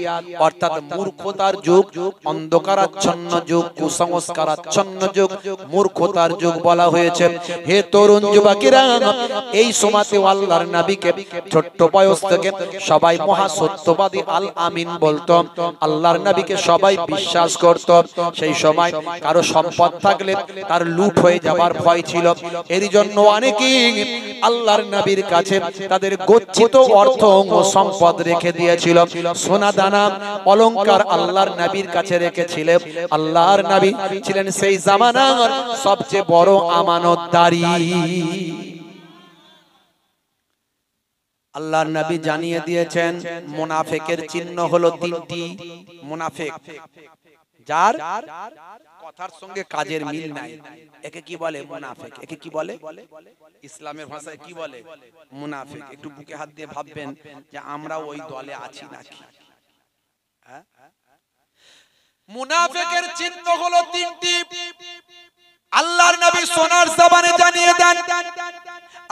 অর্থাৎ মূর্খতার যুগ, অন্ধকারাচ্ছন্ন যুগ, কুসংস্কারাচ্ছন্ন যুগ, মূর্খতার যুগ বলা হয়েছে। হে তরুণ যুবকেরা, এই সময়তে আল্লাহর নবীকে ছোট্ট বয়স থেকে সবাই মহা সত্যবাদী আল আমিন বলতো, আল্লাহর নবীকে সবাই বিশ্বাস করত। সেই সময় কারো সম্পদ থাকলে তার লুট হয়ে যাবার ভয় ছিল। এর জন্য অনেকেই আল্লাহর নবীর কাছে তাদের গচ্ছিত অর্থ ও সম্পদ রেখে দিয়েছিল। সোনা দানা অলংকার আল্লাহর নবীর কাছে রেখেছিলেন। আল্লাহর নবী ছিলেন সেই জামানার সবচেয়ে বড় আমানতদারি। আল্লাহর নবী জানিয়ে দিয়েছেন মুনাফিকের চিহ্ন হলো তিনটি। মুনাফিক যার কথার সঙ্গে কাজের মিল নাই, একে কি বলে? মুনাফিক। একে কি বলে? ইসলামের ভাষায় কি বলে? মুনাফিক। একটু বুকে হাত দিয়ে ভাববেন যে আমরা ওই দলে আছি নাকি। মুনাফিকের চিহ্ন হলো তিনটি। আল্লাহর নবী সোনার জবানে জানিয়ে দেন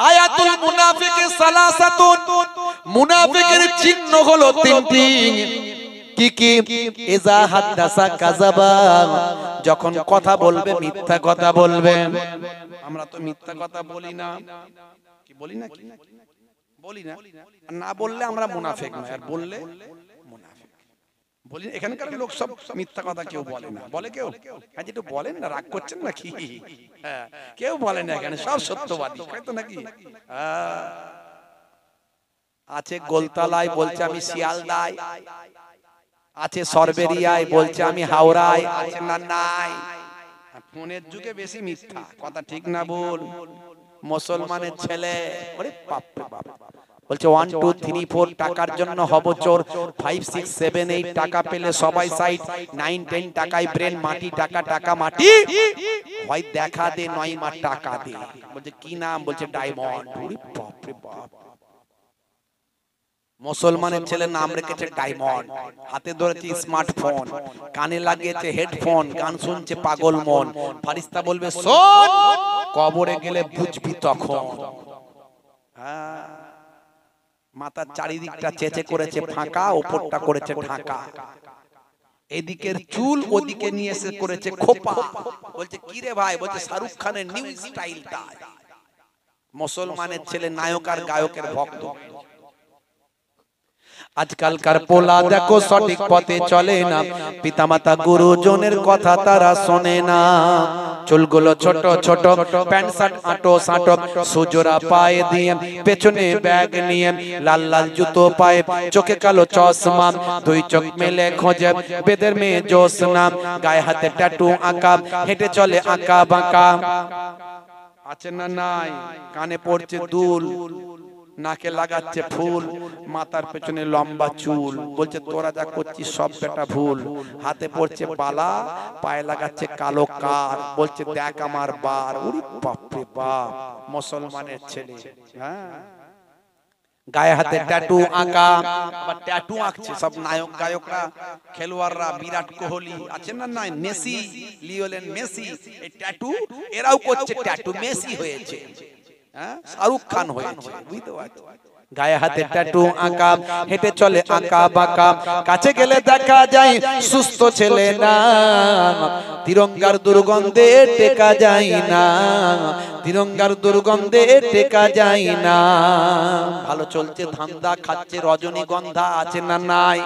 আয়াতুল মুনাফিকি সালাসাতুন, মুনাফিকের চিহ্ন হলো তিনটি। কি কি? ইজা হাদাসা কাযাবা, যখন কথা বলবে মিথ্যা কথা বলবে। আমরা তো মিথ্যা কথা বলি না, কি বলি না? কি বলি না? না বললে আমরা মুনাফিক নয়, আর বললে মুনাফিক। বলি এখানকার লোক সব মিথ্যা কথা কেউ বলে না। বলে কেউ? হ্যাঁ, যেটা বলেন না, রাগ করছেন নাকি? হ্যাঁ, কেউ বলে না এখানে, সব সত্যবাদী তো নাকি? আছে গোলতলায় বলছে আমি শিয়ালদায়, আছে সরবেরিয়ায় বলছে আমি হাওড়ায়, আছে না নাই। ফোনের যুগে বেশি মিথ্যা কথা, ঠিক না বল? মুসলমানের ছেলে ওরে বাপ রে বাপ, বলছে 1 2 3 4 টাকার জন্য হব চোর, 5 6 7 8 টাকা পেলে সবাই সাইড, 9 10 টাকায় ব্রেন মাটি, টাকা টাকা মাটি, হয় দেখা দে নয় মা টাকা দে। বলছে কি নাম? বলছে ডায়মন্ড। ওরে বাপ রে বাপ, মুসলমানের ছেলে নাম রেখেছে ডায়মন্ড, হাতে ধরেছে স্মার্টফোন, কানে লাগিয়েছে হেডফোন, গান শুনছে পাগল মন। ফারিস্তা বলবে শোন, কবরে গেলে বুঝবি তখন। মাথার চারিদিকটা চেঁচে করেছে ফাঁকা, ওপরটা করেছে ঢাকা, এদিকের চুল ওদিকে নিয়ে এসে করেছে খোপা। বলছে কি রে ভাই? বলছে শাহরুখ খানের নিউ স্টাইলটা। মুসলমানের ছেলে নায়ক আর গায়কের ভক্ত। আজকালকার পোলা দেখো সঠিক পথে চলে না, পিতামাতা গুরুজনের কথা তারা শোনে না। চুলগুলো ছোট ছোট, প্যান্ট শার্ট আঁটো সাঁটো, সুজোরা পায়ে দিয়ে, পেছনে ব্যাগ নিয়ে, লাল লাল জুতো পায়ে, চোখে কালো চশমা, দুই চোখ মেলে খোঁজে বেদের মেয়ে জোসনা, গায়ে হাতে ট্যাটু আঁকা, হেঁটে চলে আঁকা বাঁকা। আছে না নাই? কানে পড়ছে দুল, নাকে লাগাচ্ছে ফুল, মাথার পেছনে লম্বা চুল। বলছে তোরা যা করছিস সব বেটা ভুল। হাতে পড়ছে বালা, পায়ে লাগাচ্ছে কালো কার, বলছে দেখ আমার বার। ওরে বাপ রে বাপ, মুসলমানের ছেলে। হ্যাঁ, গায়ে হাতে ট্যাটু আঁকা, আবার ট্যাটু আঁকছে সব নায়ক গায়করা, খেলোয়াড়রা, বিরাট কোহলি আছে না নাই, মেসি, লিওনেল মেসি, এই ট্যাটু এরাও করছে। ট্যাটু মেসি হয়েছে, শাহরুখ খান হয়েছে, বুঝতে পারছো? গায়ে হাতে ট্যাটু আঁকা, হেঁটে চলে আঁকা বাঁকা, কাছে গেলে দেখা যায় সুস্থ ছেলে না, তিরঙ্গার দুর্গন্ধে টেকা যায় না, তিরঙ্গার দুর্গন্ধে টেকা যায় না। ভালো চলছে ধান্দা, খাচ্ছে রজনীগন্ধা, আছে না নাই?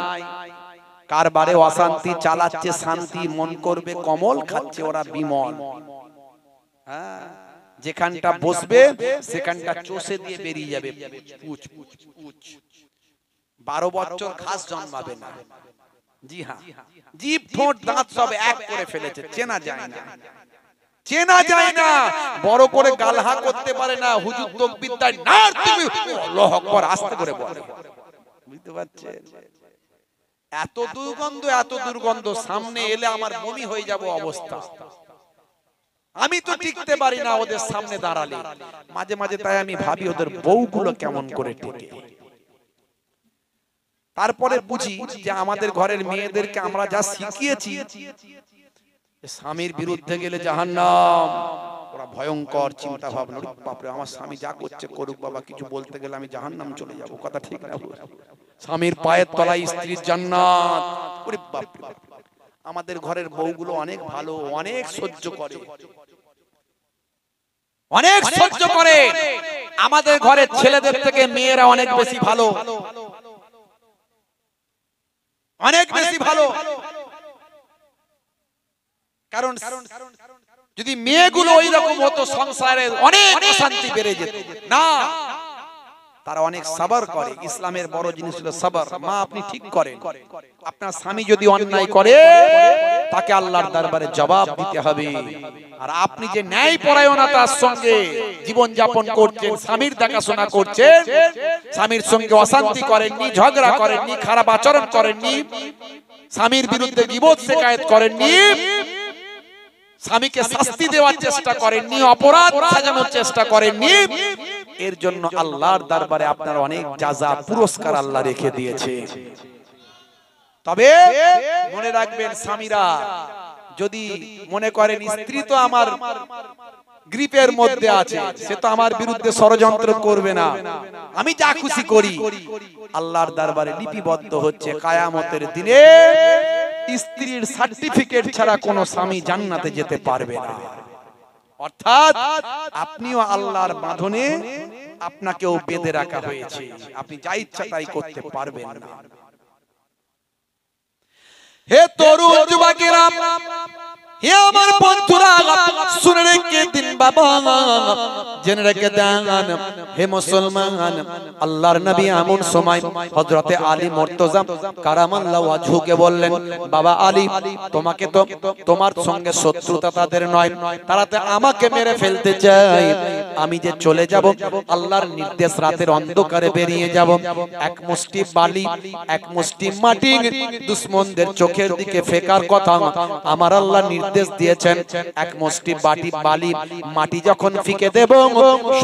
কারবারে অশান্তি, চালাচ্ছে শান্তি, মন করবে কমল, খাচ্ছে ওরা বিমল। হ্যাঁ, যেখানটা বসবে সেখানটা চষে দিয়ে বেরিয়ে যাবে। 12 বছর ঘাস জন্মাবে না। জি হ্যাঁ, জিভ ঠোঁট দাঁত সব এক করে ফেলেছে, চেনা যায় না, চেনা যায় না। বড় করে গালহা করতে পারে না, হুজুর তকবীরদার না, তুমি আল্লাহু আকবার আস্তে করে বলে। বুঝতে পারছেন? এত দুর্গন্ধ, এত দুর্গন্ধ, সামনে এলে আমার বমি হয়ে যাব অবস্থা। আমি তো টিকতে পারি না ওদের সামনে দাঁড়ালে। মাঝে মাঝে তাই আমি ভাবি ওদের বউগুলো কেমন করে টিকে। তারপরে বুঝি যে আমাদের ঘরের মেয়েদেরকে আমরা যা শিখিয়েছি, স্বামীর বিরুদ্ধে গেলে জাহান্নাম, ওরা ভয়ঙ্কর চিন্তা ভাবনা। বাপরে, আমার স্বামী যা করছে করুক বাবা, কিছু বলতে গেলে আমি জাহান্নাম চলে যাব। কথা ঠিক না? স্বামীর পায়ের তলায় স্ত্রীর জান্নাত। ওরে বাপরে, আমাদের ঘরের বউগুলো অনেক ভালো, অনেক সহ্য করে, অনেক সহ্য করে। আমাদের ঘরের ছেলেদের থেকে মেয়েরা অনেক বেশি ভালো, অনেক বেশি ভালো। কারণ যদি মেয়েগুলো ওই রকম হতো, সংসারে অনেক অশান্তি বেড়ে যেত না। তারা অনেক সবর করে। ইসলামের বড় জিনিস হলো সবর। মা, আপনি ঠিক করেন, আপনার স্বামী যদি অন্যায় করে তাকে আল্লাহর দরবারে জবাব দিতে হবে। আর আপনি যে ন্যায় পরায়ণতার সঙ্গে জীবন যাপন করছেন, স্বামীর দেখাশোনা করছেন, স্বামীর সঙ্গে অশান্তি করেননি, ঝগড়া করেননি, খারাপ আচরণ করেননি, স্বামীর বিরুদ্ধে গীবত শিকায়েত করেননি, স্বামীকে শাস্তি দেওয়ার চেষ্টা করেননি, অপরাধ সাজানোর চেষ্টা করেননি, এর জন্য আল্লাহর দরবারে আপনার অনেক জাযা, পুরস্কার আল্লাহ রেখে দিয়েছে। তবে মনে রাখবেন, স্বামীরা যদি মনে করেন স্ত্রী তো আমার গ্রিপের মধ্যে আছে, সে তো আমার বিরুদ্ধে ষড়যন্ত্র করবে না, আমি যা খুশি করি, আল্লাহর দরবারে লিপিবদ্ধ হচ্ছে কিয়ামতের দিনে স্ত্রীর সার্টিফিকেট ছাড়া কোনো স্বামী জান্নাতে যেতে পারবে না। অর্থাৎ আপনিও আল্লাহর বাঁধনে আপনাকেও বেঁধে রাখা হয়েছে, আপনি যা ইচ্ছা তাই করতে পারবেন না। হে তরুণ যুবকেরা, হে আমার বন্ধুরা, শুনে রেখে দিন বাবা, জেনে রেখে দেন হে মুসলমান, আল্লাহর নবী এমন সময় হযরতে আলী মুর্তজা কারামাল্লাহু ওয়াজহুকে বললেন, বাবা আলী, তোমাকে তো তোমার সঙ্গে শত্রুতা তাদের নয়, তারা তো আমাকে মেরে ফেলতে চায়। আমি যে চলে যাব, আল্লাহর নির্দেশ, রাতের অন্ধকারে বেরিয়ে যাব, এক মুষ্টি বালি, এক মুষ্টি মাটি দুশমনদের চোখের দিকে ফেকার কথা আমার আল্লাহ নির্দেশ দিয়েছেন। এক মুষ্টি বালি মাটি যখন ফিকে দেব,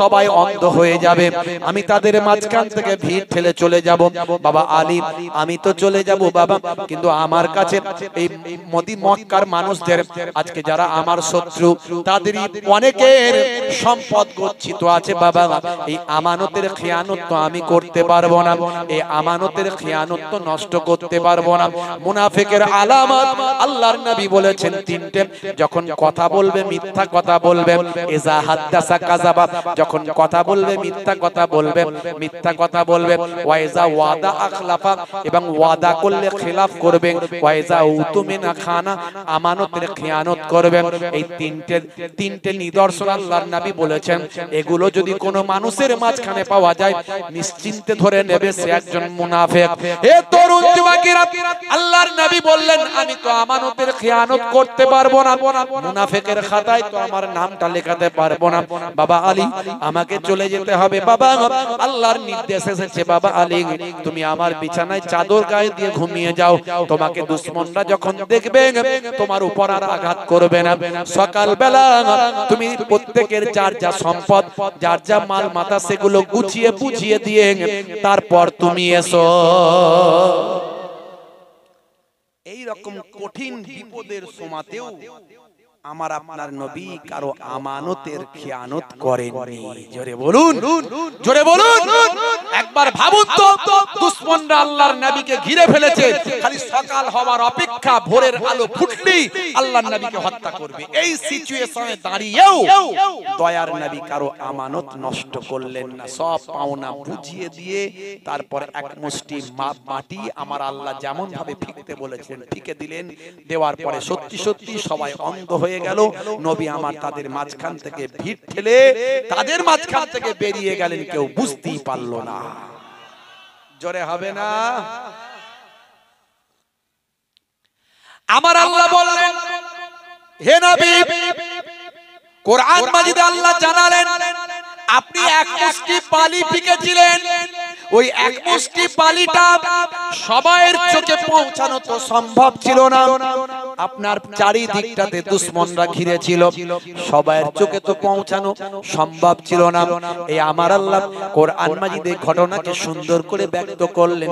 সবাই অন্ধ হয়ে যাবে, আমি তাদের মাঝখান থেকে ভিড় ঠেলে চলে যাব। বাবা আলী, আমি তো চলে যাব বাবা, কিন্তু আমার কাছে এই মক্কার মানুষদের, আজকে যারা আমার শত্রু, তাদের অনেকের সম্পদ গচ্ছিত আছে বাবা, এই আমানতের খেয়ানত তো আমি করতে পারবো না, এই আমানতের খেয়ানত তো নষ্ট করতে পারবো না। মুনাফিকের আলামত আল্লাহর নবী বলেছেন তিনটে, যখন কথা বলবে মিথ্যা কথা বলবে, ইজা হাদাসা কাযাবা, যখন কথা বলবে মিথ্যা কথা বলবে, মিথ্যা কথা বলবে, ওয়া ইজা ওয়াদা আখলাফা, এবং ওয়াদা করলে খিলাফ করবে, ওয়া ইজা উতুমিনা খানা, আমানতের খেয়ানত করবে। এই তিনটে নিদর্শন আল্লাহর নবী বলেছেন, এগুলো যদি কোনো মানুষের মাঝখানে পাওয়া যায়, নিশ্চিন্তে ধরে নেবে সে একজন মুনাফিক। হে তরুণ যুবকেরা, আল্লাহর নবী বললেন, আমি তো আমানতের খেয়ানত করতে পারবো না, মুনাফিকের খাতায় তো আমার নামটা লেখাতে পারবো না। বাবা আলী, আমাকে চলে যেতে হবে বাবা, আল্লাহর নির্দেশ এসেছে। বাবা আলী, তুমি আমার বিছানায় চাদর গায়ে দিয়ে ঘুমিয়ে যাও, তোমাকে দুশমনরা যখন দেখবে তোমার উপর আর আঘাত করবে না। সকালবেলা তুমি প্রত্যেকের যার যা সম্পদ, যার যা মাল মাথা, সেগুলো গুছিয়ে বুঝিয়ে দিয়ে তারপর তুমি এসো। এই রকম কঠিন বিপদের সময়তেও আমার আপনার নবী কারো আমানতের খেয়ানত করেননি। জোরে বলুন, জোরে বলুন। একবার ভাবুন তো, দুশমনরা আল্লাহর নবীকে ঘিরে ফেলেছে, খালি সকাল হওয়ার অপেক্ষা, ভোরের আলো ফুটলেই আল্লাহর নবীকে হত্যা করবে। এই সিচুয়েশনে দাঁড়িয়েও দয়ার নবী কারো আমানত নষ্ট করলেন না, সব পাওনা বুঝিয়ে দিয়ে তারপর এক মুষ্টি মাটি আমার আল্লাহ যেমন ভাবে ফিকতে বলেছেন ফিকে দিলেন। দেওয়ার পরে সত্যি সত্যি সবাই অন্ধ হয়ে গেল। নবী আমার তাদের মাঝখান থেকে ভিড় ঠেলে তাদের মাঝখান থেকে বেরিয়ে গেলেন, কেউ বুঝতেই পারলো না। জোরে হবে না? আমার আল্লাহ বললেন, হে নবী, কোরআন মাজিদে আল্লাহ জানালেন, আপনি এক মুষ্টি বালি ফিকেছিলেন, ওই এক মুষ্টি বালিটা সবাইয়ের চোখে পৌঁছানো তো সম্ভব ছিল না। আপনার চারিদিকটাতে দুশমনরা ঘিরে ছিল, সবার চোখে তো পৌঁছানো সম্ভব ছিল না। এই আমার আল্লাহ কোরআন মাজিদে ঘটনাকে সুন্দর করে ব্যক্ত করলেন।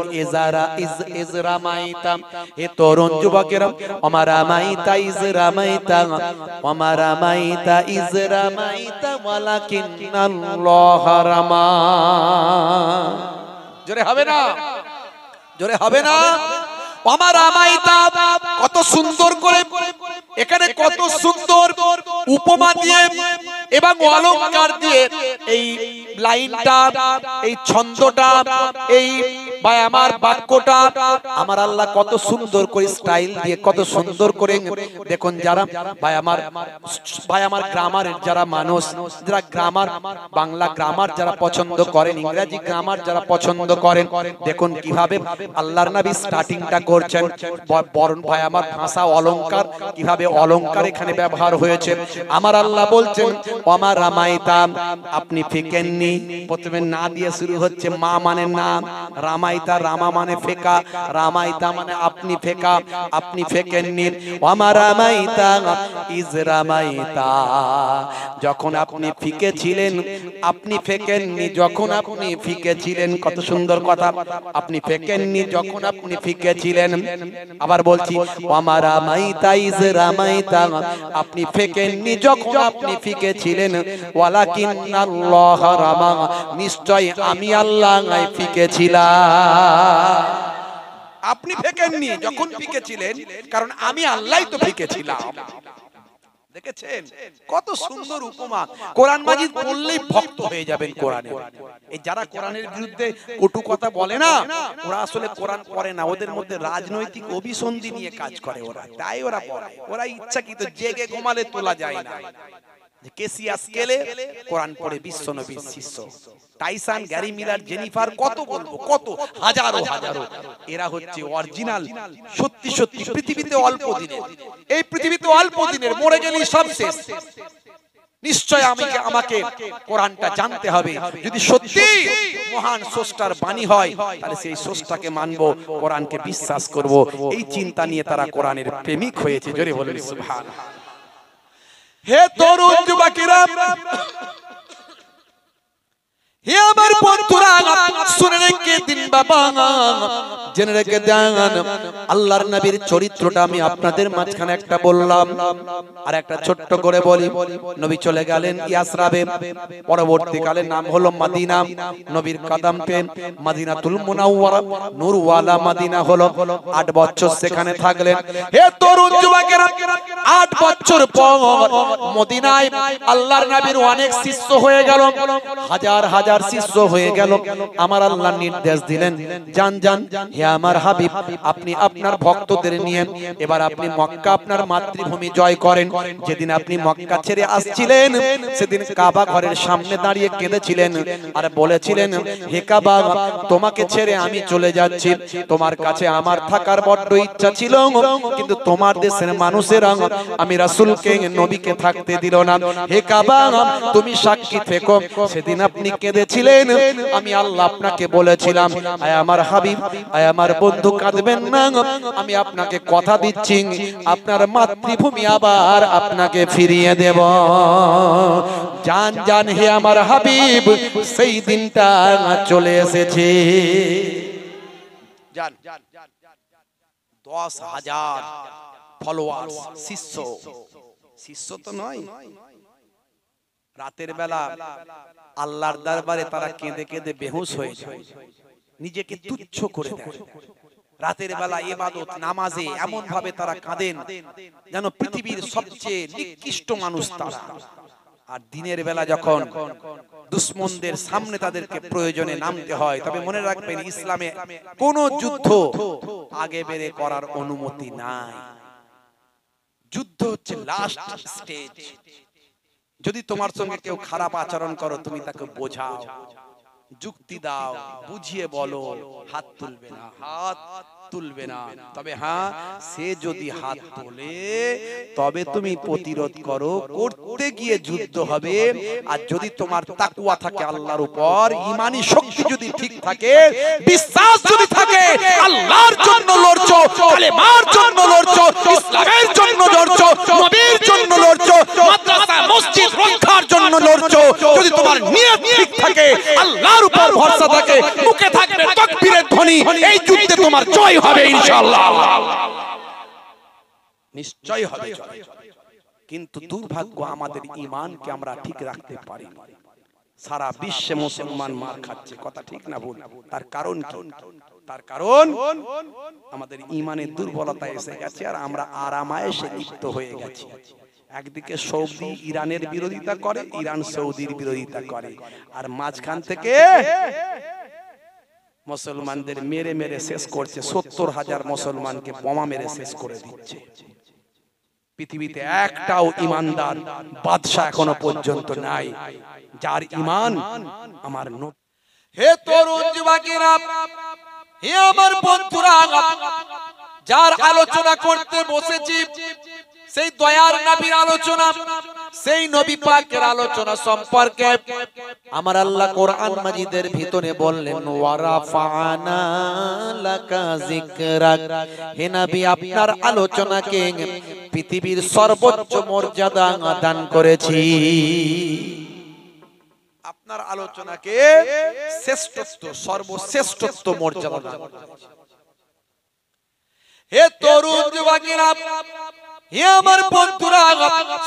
ইজরামাইতা, হে তরুণ যুবকেরা, আমারামাইতা ইজরামাইতা, আমারামাইতা ইজরামাইতা ওয়ালাকিন্নাল্লাহ রামা। জোরে হবে না, জোরে হবে না। আমারামাইতা, কত সুন্দর করে এখানে কত সুন্দর উপমা দিয়ে এবং অলংকার দিয়ে এই লাইনটা, এই ছন্দটা, এই ভাই আমার বাক্যটা আমার আল্লাহ কত সুন্দর করে স্টাইল দিয়ে কত সুন্দর করে দেখুন। যারা ভাই আমার গ্রামারের যারা মানুষ, যারা গ্রামার, বাংলা গ্রামার যারা পছন্দ করেন, ইংরেজি গ্রামার যারা পছন্দ করেন, দেখুন কিভাবে আল্লাহর নবী স্টার্টিংটা করছেন। বরণ ভাই আমার ভাষা অলংকার, কিভাবে অলংকার এখানে ব্যবহার হয়েছে। আমার আল্লাহ বলছেন ওমা রামাইতা, আপনি ফেকেননি। প্রথমে না দিয়ে শুরু হচ্ছে, মা মানে না, রামাইতা রামা মানে ফেকা, রামাইতা মানে আপনি ফেকা, আপনি ফেকেননি। ওমা রামাইতা ইজ রামাইতা, যখন আপনি ফিকে ছিলেন আপনি ফেকেননি, যখন আপনি ফিকে ছিলেন। কত সুন্দর কথা, আপনি ফেকেননি যখন আপনি ফিকে ছিলেন। আবার বলছি ওমা রামাইতা ইজ রামাইতা, আপনি ফেকেননি যখন আপনি ফিকে ছিলেন। ওয়ালাকিন্নাল্লাহ রামা, নিশ্চয় আমি আল্লাহ ফিকে ছিলাম। আপনি ফেকেননি যখন ফিকে ছিলেন, কারণ আমি আল্লাহই তো ফিকে ছিলাম। দেখেছেন কত সুন্দর উপমা। কোরআন মাজিদ পড়লেই ভক্ত হয়ে যাবেন কোরআনে। এই যারা কোরআনের বিরুদ্ধে কটু কথা বলে না, ওরা আসলে কোরআন পড়ে না, ওদের মধ্যে রাজনৈতিক অভিসন্ধি নিয়ে কাজ করে ওরা, তাই ওরা পড়ে। ওরা ইচ্ছাকৃত, জেগে ঘুমালে তোলা যায় না। কেসিয়াস কেলে কোরআন পড়ে বিশ্বনবীর শিষ্য, টাইসন, গ্যারি মিলার, জেনিফার, কত বলবো, কত হাজারো হাজারো। এরা হচ্ছে অরিজিনাল, সত্যি সত্যি পৃথিবীতে অল্প দিনের, এই পৃথিবীতে অল্প দিনের, মরে গেলেই সব শেষ। নিশ্চয় আমাকে কোরআনটা জানতে হবে। যদি সত্যি মহান স্রষ্টার বাণী হয়, তাহলে সেই স্রষ্টাকে মানবো, কোরআনকে বিশ্বাস করব। এই চিন্তা নিয়ে তারা কোরআনের প্রেমিক হয়েছে। জোরে বলেন সুবহানাল্লাহ। হে তরুণ যুবকেরা, হে আমার বন্ধুরা, শুনে রেখে দিন বাবা, জেনে রেখে দেন। আল্লাহর নবীর চরিত্রটা আমি আপনাদের মাঝখানে একটা বললাম, আর একটা ছোট্ট করে বলি। নবী চলে গেলেন ইয়াসরাবে, পরবর্তীকালে নাম হলো মদিনা। নবীর কদম পে মদিনাতুল মুনাওয়ারা, নূরওয়ালা মদিনা হলো। 8 বছর সেখানে থাকলেন। হে তরুণ যুবকেরা, 8 বছর পর মদিনায় আল্লাহর নবীর অনেক শিষ্য হয়ে গেল, হাজার হাজার শিষ্য হয়ে গেল। আমার আল্লাহ নির্দেশ দিলেন, যান যান হে আমার হাবিব, আপনি আপনার ভক্তদের নিয়ে এবার আপনি মক্কা, আপনার মাতৃভূমি জয় করেন। যেদিন আপনি মক্কা ছেড়ে আসছিলেন, সেদিন কাবা ঘরের সামনে দাঁড়িয়ে কেঁদেছিলেন আর বলেছিলেন, হে কাবা, তোমাকে ছেড়ে আমি চলে যাচ্ছি। তোমার কাছে আমার থাকার বড্ড ইচ্ছা ছিল, কিন্তু তোমার দেশের মানুষেরা আমি রাসূলকে, নবীকে থাকতে দিল না। হে কাবা, তুমি সাক্ষী থেকো, সেদিন আপনি কেঁদেছিলেন, আমি আল্লাহ আপনাকে বলেছিলাম, আয় আমার হাবিব, আয় আমার বন্ধু, কাঁদবেন না। আমি আপনাকে কথা দিচ্ছি, আপনার মাতৃভূমি আবার আপনাকে ফিরিয়ে দেব। জান জান হে আমার হাবিব, সেই দিনটা চলে এসেছে। জান 10,000 ফলোয়ার্স, শিষ্য, শিষ্য তো নয়। রাতের বেলা আল্লাহর দরবারে তারা কেঁদে কেঁদে বেহুশ হয়ে যায়, নিজেকে তুচ্ছ করে দেয়। রাতের বেলা ইবাদত নামাজে এমন ভাবে তারা কাঁদেন যেন পৃথিবীর সবচেয়ে নিকৃষ্ট মানুষ তারা। আর দিনের বেলা যখন দুশমনদের সামনে তাদেরকে প্রয়োজনে নামতে হয়, তবে মনে রাখবেন, ইসলামে কোন যুদ্ধ আগে বেড়ে করার অনুমতি নাই। যুদ্ধ হচ্ছে লাস্ট স্টেজ। যদি তোমার সঙ্গে কেউ খারাপ আচরণ করো, তুমি তাকে বোঝাও, যুক্তি দাও, বুঝিয়ে বলো, হাত তুলবে না, হাত তুলবে না। তবে হ্যাঁ, সে যদি হাত তোলে তবে তুমি প্রতিরোধ করো, করতে গিয়ে যুদ্ধ হবে। আর যদি তোমার তাকওয়া থাকে আল্লাহর উপর, ঈমানি শক্তি যদি ঠিক থাকে, বিশ্বাস যদি থাকে, আল্লাহর জন্য লড়ছো, কালেমার জন্য লড়ছো, ইসলামের ধ্বনি, এই যুদ্ধে তোমার জয় হবে ইনশাআল্লাহ, নিশ্চয় হবে জয়। কিন্তু দুর্ভাগ্য আমাদের ঈমানকে আমরা ঠিক রাখতে পারি না। সারা বিশ্বে মুসলমান মার খাচ্ছে, কথা ঠিক না ভুল? তার কারণ কি? তার কারণ আমাদের ঈমানের দুর্বলতা এসে গেছে আর আমরা আরামায়েশে লিপ্ত হয়ে গেছি। একদিকে সৌদি ইরানের বিরোধিতা করে, ইরান সৌদির বিরোধিতা করে, আর মাঝখান থেকে মুসলমানদের মেরে মেরে শেষ করছে। ৭০,০০০ মুসলমানকে বোমা মেরে শেষ করে দিচ্ছে। পৃথিবীতে একটাও ইমানদার বাদশা এখনো পর্যন্ত নাই যার ঈমান আমার নবী। হে তরুণ যুবকেরা, হে আমার বন্ধুরা, যার আলোচনা করতে বসেছি সেই দয়ার নবীর আলোচনা, সেই নবী পাকের আলোচনা সম্পর্কে আমার আল্লাহ কোরআন মাজিদের ভিতরে বললেন, ওয়ারাফানা লাকা যিকরাক, হে নবী আপনার আলোচনাকে পৃথিবীর সর্বোচ্চ মর্যাদা দান করেছি। আপনার আলোচনাকে শ্রেষ্ঠত্ব, সর্বশ্রেষ্ঠত্ব মর্যাদা দান করেছি। হে তরুণ যুবকেরা, হে আমার বন্ধুরা,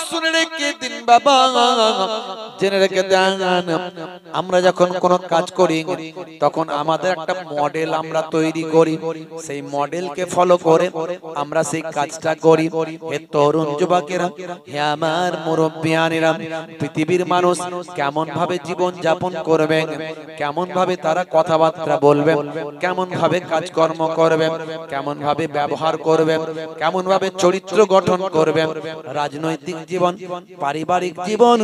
শুনে রেখে দিন বাবা, জেনে রেখে দেন, আমরা যখন কোনো কাজ করি তখন আমাদের একটা মডেল আমরা তৈরি করি, সেই মডেলকে ফলো করে আমরা সেই কাজটা করি। হে তরুণ যুবকেরা, হে আমার মুরব্বিয়ানেরা, পৃথিবীর মানুষ কেমন ভাবে জীবন যাপন করবে, কেমন ভাবে তারা কথাবার্তা বলবে, কেমন ভাবে কাজকর্ম করবে, কেমন ভাবে ব্যবহার করবে, কেমন ভাবে চরিত্র গঠন করবে, রাজনৈতিক জীবন, পারিবারিক জীবন,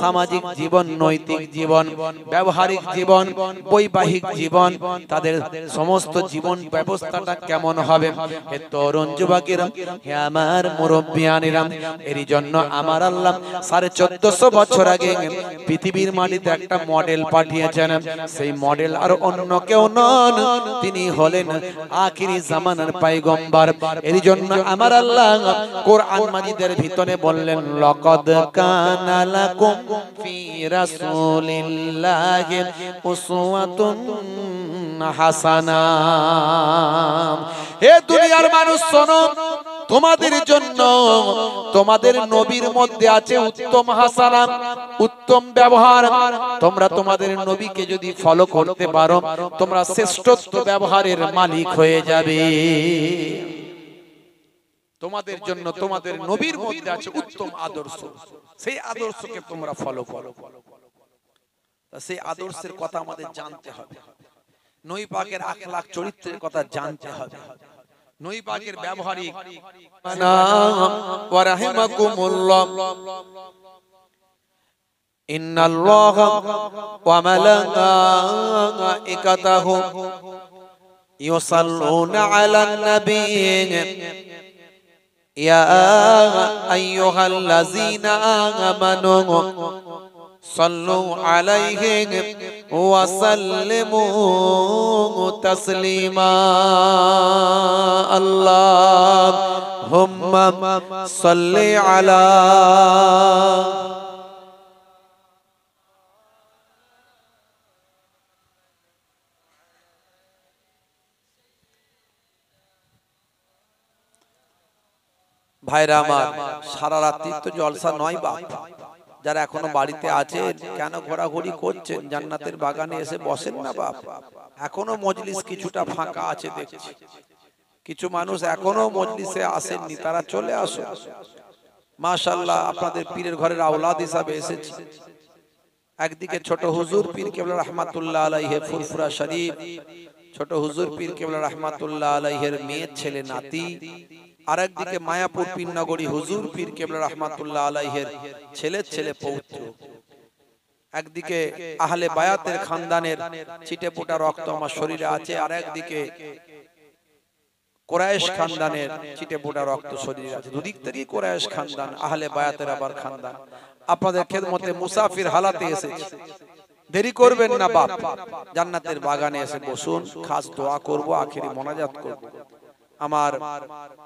সামাজিক জীবন, নৈতিক জীবন, ব্যবহারিক জীবন, বৈবাহিক জীবন, তাদের সমস্ত জীবন ব্যবস্থাটা কেমন হবে। হে তরুণ যুবকেরা, হে আমার মুরব্বিয়ানেরা, এরই জন্য আমার আল্লাহ 1450 বছর আগে পৃথিবীর মাটিতে একটা মডেল পাঠিয়েছেন। সেই মডেল আর অন্য কেউ নন, তিনি হলেন আখিরি জামানার পয়গম্বর। এরই জন্য আমার আল্লাহ কোরআন মাজিদের ভিতরে বললেন, লাকাদ কানা লাকুম ফি রাসূলিল্লাহি উসওয়াতুন হাসানা। হে দুনিয়ার মানুষ শোনো, তোমাদের জন্য তোমাদের নবীর মধ্যে আছে উত্তম হাসানা, উত্তম ব্যবহার। তোমরা তোমাদের নবীকে যদি ফলো করতে পারো, তোমরা শ্রেষ্ঠত্ব ব্যবহারের মালিক হয়ে যাবে। তোমাদের জন্য তোমাদের নবীর মধ্যে আছে উত্তম আদর্শ, সেই আদর্শকে তোমরা ফলো করো। সেই আদর্শের কথা আমাদের জানতে হবে, নবী পাকের আখলাক চরিত্রের কথা জানতে হবে, নবী পাকের ব্যবহারিক। ওয়া রাহিমাকুমুল্লাহ, ইন্নাল্লাহা ওয়া মালাইকাতাহু ইউসাল্লুনা আলান নাবিয়্যি ইয়া আইয়ুহাল্লাযীনা আমানু সাল্লু আলাইহি ওয়া সাল্লিমু তাসলিমা। আল্লাহুম্মা সাল্লি আলা। ভাইরা আমার, সারা রাত্রি তো জলসা নয় বাপ। যারা এখনো বাড়িতে আছে, কেন ঘোরাঘুরি করছেন? জান্নাতের বাগানে এসে বসেন না বাপ। এখনো মজলিস কিছুটা ফাঁকা আছে দেখছি, কিছু মানুষ এখনো মজলিসে আসেননি, তারা চলে আসুন। মাশাআল্লাহ, আপনাদের পীরের ঘরের আওলাদ হিসাবে এসেছি। একদিকে ছোট হুজুর পীর কেবলা রহমাতুল্লাহ আলাইহি ফুরফুরা শরীফ, ছোট হুজুর পীর কেবলা রহমাতুল্লাহ আলাইহির মেয়ের ছেলে নাতি, আর একদিকে মায়াপুর পীরনগরী হুজুর পীর কেবলা রহমাতুল্লাহ আলাইহির ছেলে পৌত্র। একদিকে আহলে বায়াতের খানদানের ছিটে ফোটা রক্ত আমার শরীরে আছে, আর একদিকে কুরাইশ খানদানের ছিটে ফোটা রক্ত শরীরে আছে। দুদিক থেকেই কুরাইশ খানদান, আহলে বায়াতের আবার খানদান। আপনাদের খেদমতে মুসাফির হালাতে এসেছি, দেরি করবেন না বাপ, জান্নাতের বাগানে এসে বসুন। খাস দোয়া করব, আখিরি মোনাজাত করব। আমার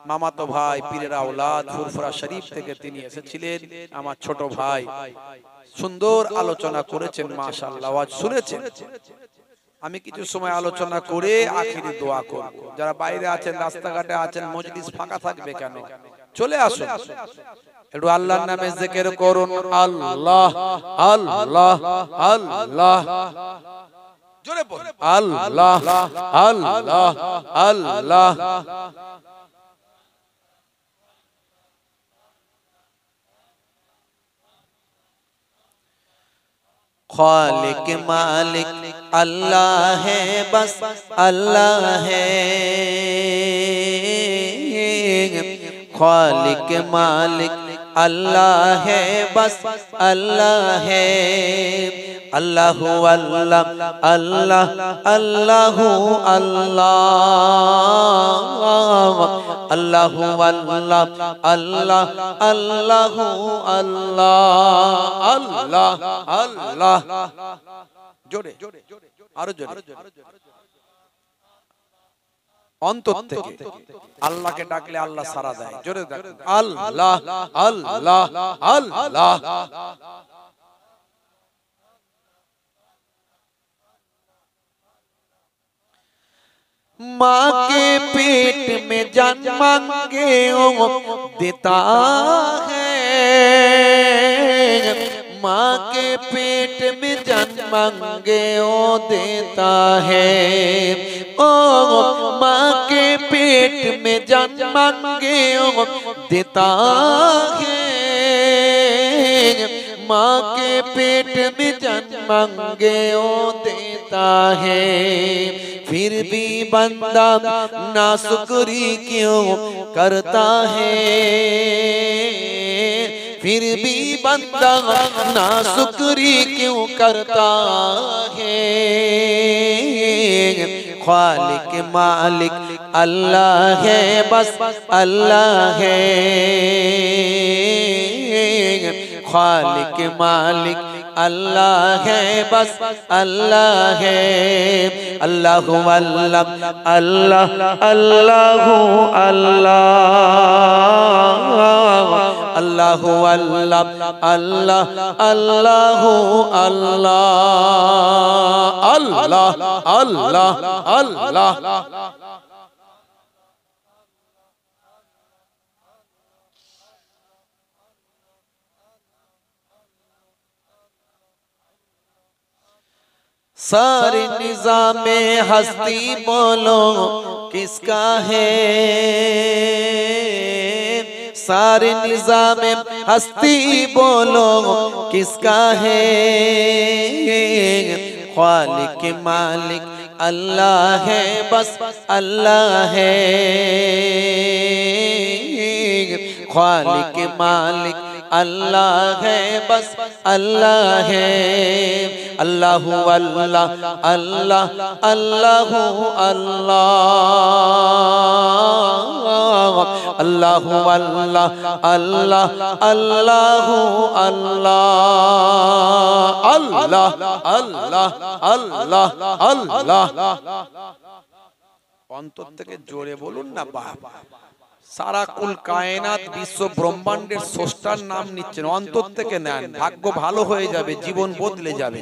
মামাতো ভাই পীরের আওলাদ ফুরফুরা শরীফ থেকে তিনি এসেছিলেন, আমার ছোট ভাই সুন্দর আলোচনা করেছেন, মাশাআল্লাহ, আওয়াজ শুনেছেন। আমি কিছু সময় আলোচনা করে আখিরি দোয়া করব। যারা বাইরে আছেন, রাস্তাঘাটে আছেন, মজলিস ফাঁকা থাকবে কেন, চলে আসুন, একটু আল্লাহর নামে জিকির করুন। আল্লাহ আল্লাহ আল্লাহ, জোরে বলুন আল্লাহ আল্লাহ আল্লাহ। खालिक मालिक अल्लाह है, बस अल्लाह है। खालिक मालिक अल्लाह है, बस अल्लाह है। अल्लाह अल्लाह अल्लाह अल्लाह अल्लाह अल्लाह अल्लाह अल्लाह अल्लाह अल्लाह अल्लाह। जोड़े आरो जोड़े, অন্তর থেকে আল্লাহকে ডাকলে আল্লাহ সাড়া দেয়। জোরে ডাকুন আল্লাহ আল্লাহ আল্লাহ। माँ के पेट में जन्मांगे ओ देता है, माँ के पेट में जन्मांगे ओ देता है। ओ माँ के पेट में जन्मांगे ओ देता है, माँ के पेट में जन्मांगे ओ देता है। फिर भी बंदा नाशुक्री क्यों करता है, फिर भी बंदा नाशुक्री क्यों करता है। खालिक मालिक अल्लाह है, बस अल्लाह है। खालिक मालिक अल्लाह है, बस अल्लाह है। अल्लाह अल्लाह अल्लाह अल्लाह अल्लाह अल्लाह अल्लाह अल्लाह अल्लाह अल्लाह अल्लाह अल्लाह। सारे निज़ामे हस्ती बोलो किसका है, सारे निज़ामे हस्ती बोलो किसका है। खालिक मालिक अल्लाह है, बस अल्लाह है। खालिक मालिक अल्लाह है, बस अल्लाह है। अल्लाह अल्लाह अल्लाह अल्लाह अल्लाह अल्लाह अल्लाह अल्लाह अल्लाह अल्लाह अल्लाह अल्लाह अल्लाह। অন্তর থেকে জোরে বলুন না বাবা। সারা কুল কায়নাত বিশ্ব ব্রহ্মাণ্ডের স্রষ্টার নাম নিচ্ছেন, অন্তর থেকে নেন, ভাগ্য ভালো হয়ে যাবে, জীবন বদলে যাবে।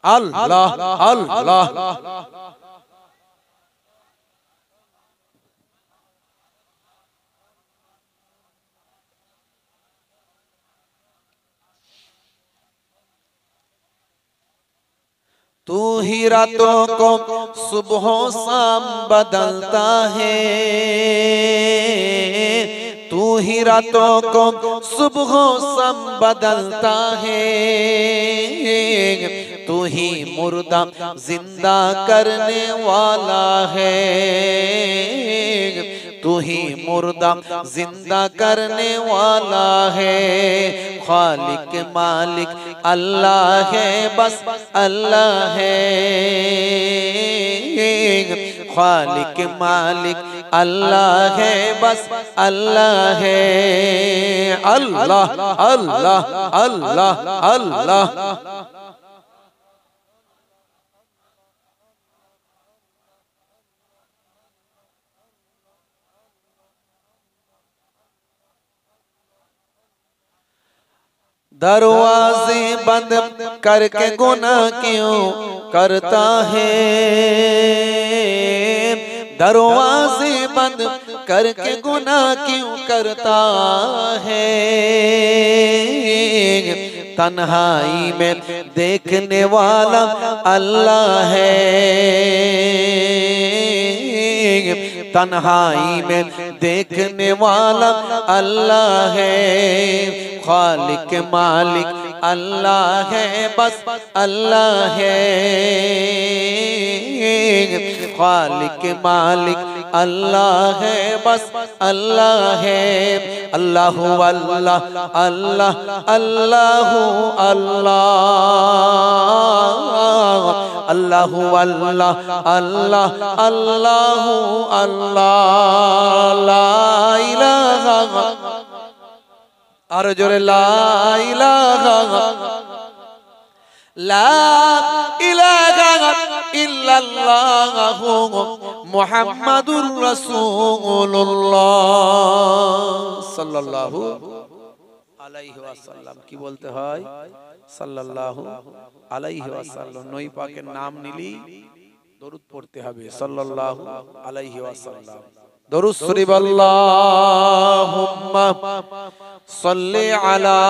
আল্লাহ আল্লাহ। तू ही रातों को सुबह शाम बदलता है, तू ही रातों को सुबह शाम बदलता है। तू ही मुर्दा जिंदा करने वाला है, तू ही मुर्दा जिंदा करने वाला है। खालिक मालिक अल्लाह है, बस अल्लाह है। खालिक मालिक अल्लाह है, बस अल्लाह है। अल्लाह अल्लाह अल्लाह अल्लाह। दरवाजे बंद करके गुनाह क्यों करता है, दरवाजे बंद करके गुनाह क्यों करता है, तन्हाई में देखने वाला अल्लाह है, तन्हाई में देखने वाला अल्लाह है, खालिक मालिक अल्लाह है, बस अल्लाह है, खालिक मालिक अल्लाह है, बस अल्लाह है, अल्लाह अल्लाह अल्लाह अल्लाह अल्लाह अल्लाह अल्लाह अल्लाह अल्लाह अल्लाह ला इलाहा, और जोरे ला इलाहा इल्लल्लाह मुहम्मदुर रसूलुल्लाह सल्लल्लाहु अलैहि वसल्लम। की बोलते হয় সাল্লাল্লাহু আলাইহি ওয়াসাল্লাম। নবী পাকের নাম নিলি দরুদ পড়তে হবে সাল্লাল্লাহু আলাইহি ওয়াসাল্লাম। দরুদ শরীফ আল্লাহুম্মা সাল্লি আলা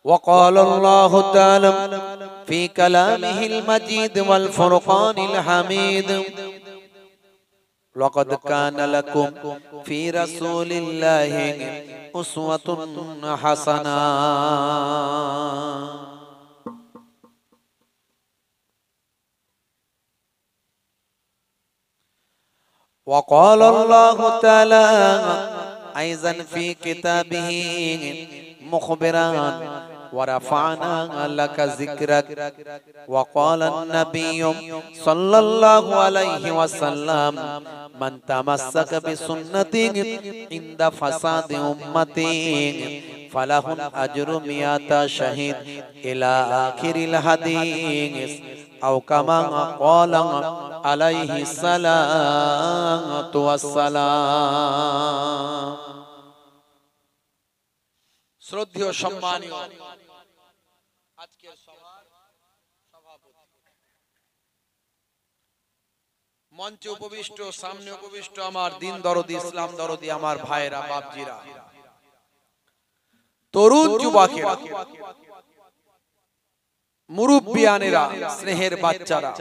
وقال الله تعالى في كلامه المجيد والفرقان الحميد لقد كان لكم في رسول الله أسوة حسنة وقال الله تعالى أيضا في كتابه مخبرا ورفعنا لك ذكرك وقال النبي صلى الله عليه وسلم من تمسك بسنتي عند فساد أمتي فله الأجر 100 شهيد إلى آخر الحديث أو كما قال عليه الصلاة والسلام। শ্রদ্ধেয় সম্মানীয় আজকের সভার সভাপতি, মঞ্চে উপবিষ্ট, সামনে উপবিষ্ট আমার দিন দরদি, ইসলাম দরদি আমার ভাইরা, বাপজিরা, তরুণ যুবকেরা, মুরব্বিয়ানেরা, স্নেহের বাচ্চারা,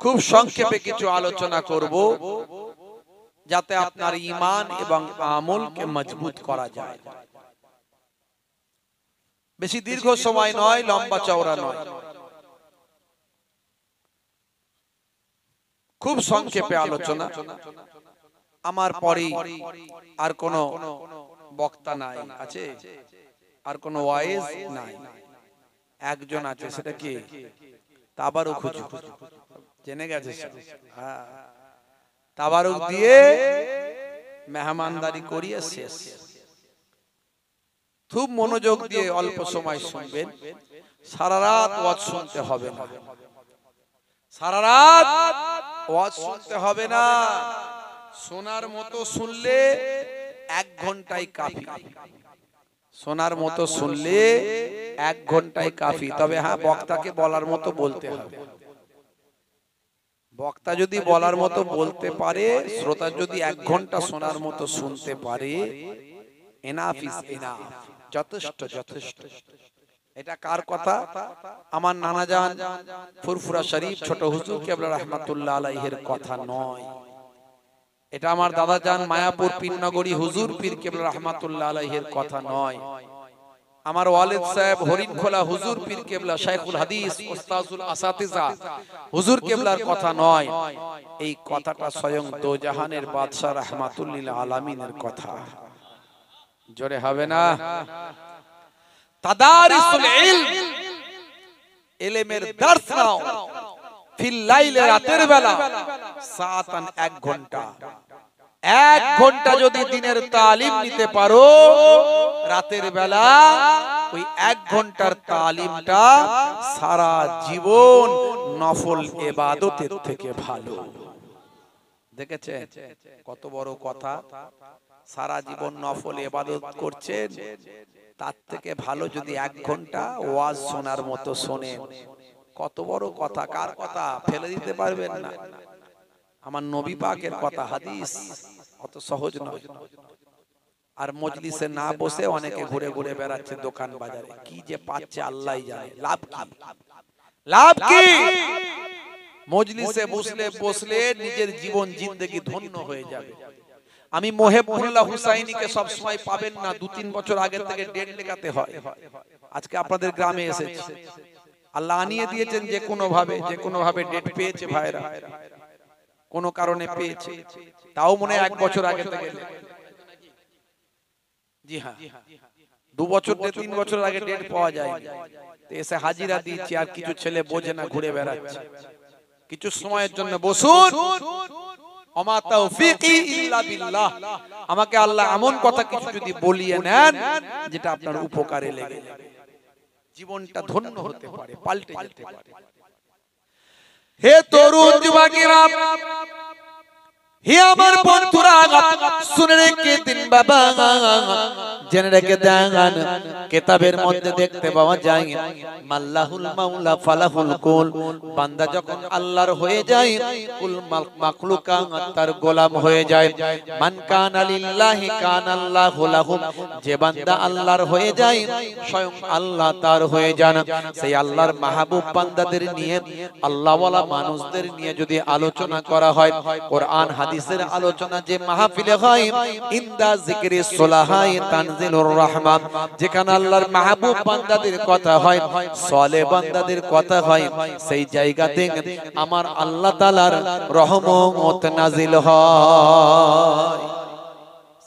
খুব সংক্ষেপে কিছু আলোচনা করব যাতে আপনার ঈমান এবং আমলকে মজবুত করা যায়। বেশি দীর্ঘ সময় নয়, লম্বা চওড়া নয়, খুব সংক্ষেপে আলোচনা। আমার পরে আর কোনো বক্তা নাই, আছে আর কোনো ওয়াইজ নাই, একজন আছে, সেটা কি তাবারুক হুজুর, জেনে গেছে। হ্যাঁ, তাবারুক দিয়ে মেহমানদারি করিয়ে শেষ। খুব মনোযোগ দিয়ে অল্প সময় শুনবেন, সারা রাত ওয়াজ শুনতে হবে না, সারা রাত ওয়াজ শুনতে হবে না, শোনার মতো শুনলে 1 ঘন্টায় কাফি, শোনার মতো শুনলে 1 ঘন্টায় কাফি। তবে হ্যাঁ, বক্তাকে বলার মতো বলতে হবে। বক্তা যদি বলার মতো বলতে পারে, শ্রোতা যদি 1 ঘন্টা শোনার মতো শুনতে পারে, এনাফ ইজ এনাফ, যথেষ্ট যথেষ্ট। এটা কার কথা? আমার নানাজান ফুরফুরা শরীফ ছোট হুজুর কেবলা রাহমাতুল্লাহ আলাইহির কথা নয়। এটা আমার দাদাজান মায়াপুর পীরনগরী হুজুর পীর কেবলা রাহমাতুল্লাহ আলাইহির কথা নয়। আমার ওয়ালিদ সাহেব হরিণখোলা হুজুর পীর কেবলা শাইখুল হাদিস উস্তাজুল আসাতিজা হুজুর কেবলার কথা নয়। এই কথাটা স্বয়ং দোজাহানের বাদশা রাহমাতুল লিল আলামিনের কথা। জোরে হবে না? তাদারিসুল ইলম, ইলমের দর্স নাও, ফিল লাইল, রাতের বেলা, সাআতান 1 ঘন্টা। 1 ঘন্টা যদি দিনের তালিম নিতে পারো রাতের বেলা, ওই 1 ঘন্টার তালিমটা সারা জীবন নফল ইবাদতের থেকে ভালো। দেখেছেন কত বড় কথা? সারা জীবন নফল ইবাদত করছেন, তার থেকে ভালো যদি 1 ঘন্টা ওয়াজ শোনার মতো শোনেন, কত বড় কথা! কার কথা? ফেলে দিতে পারবেন না। আমার নবী পাকের কথা, হাদিস, অত সহজ নয়। আর মজলিসে না বসে অনেকে ঘুরে ঘুরে বেড়াচ্ছে দোকান বাজারে, কি যে পাচ্ছে আল্লাহই জানে। লাভ কি? লাভ কি? মজলিসে বসলে নিজের জীবন জিন্দেগি ধন্য হয়ে যাবে। আমি মোহেবুল্লাহ হুসাইনিকে সব সময় পাবেন না, 2-3 বছর আগে থেকে ডেট লেখাতে হয়। আজকে আপনাদের গ্রামে এসেছে, আল্লাহ আনিয়ে দিয়েছেন যে কোনো ভাবে ডেট পেয়েছে ভাইরা, কোনো কারণে পেয়েছে, তাও মনে 1 বছর আগে থেকে। জি হ্যাঁ, 2 বছর 3 বছর আগে ডেট পাওয়া যায়, এসে হাজিরা দিচ্ছে। আর কিছু ছেলে বোঝে না, ঘুরে বেড়াচ্ছে। কিছু সময়ের জন্য বসুন। ওমা তাওফীকি ইল্লা বিল্লাহ। আমাকে আল্লাহ এমন কথা কিছু যদি বলিয়ে নেন যেটা আপনার উপকারে লেগে যাবে, জীবনটা ধন্য হতে পারে, পাল্টে যেতে পারে। হে তরুণ যুবকেরা, হে আমার বন্ধুরা, শুনে রেখে দিন বাবা, জেনে রেখে দেন। কিতাবের মধ্যে দেখতে পাওয়া যায় মাল্লাহুল মাওলা ফালাহুল কুল। বান্দা যখন আল্লাহর হয়ে যায়, কুল মাখলুকাত তার গোলাম হয়ে যায়। মান কানা লিল্লাহি কানাল্লাহু লাহু। যে বান্দা আল্লাহর হয়ে যায়, স্বয়ং আল্লাহ তার হয়ে যান। সেই আল্লাহর মাহবুব বান্দাদের নিয়ে, আল্লাহওয়ালা মানুষদের নিয়ে যদি আলোচনা করা হয়, কোরআন হাদিসের আলোচনা যে মাহফিলে হয়, ইনদা যিকরি সুলাহাই তানজিলুর রাহমান, যেখানে আল্লাহর মাহবুব বান্দাদের কথা হয়, সালেহ বান্দাদের কথা হয়, সেই জায়গাতে আমার আল্লাহ তাআলার রহমত নাজিল হয়।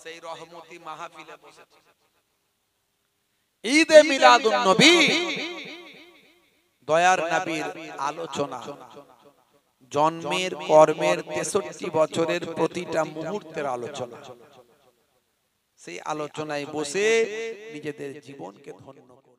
সেই রহমতি মাহফিলে বসেছে। ঈদে মিলাদুন নবী, দয়ার নবীর আলোচনা, জন্মের কর্মের 63 বছরের প্রতিটা মুহূর্তের আলোচনা। সেই আলোচনায় বসে নিজেদের জীবনকে ধন্য করুন।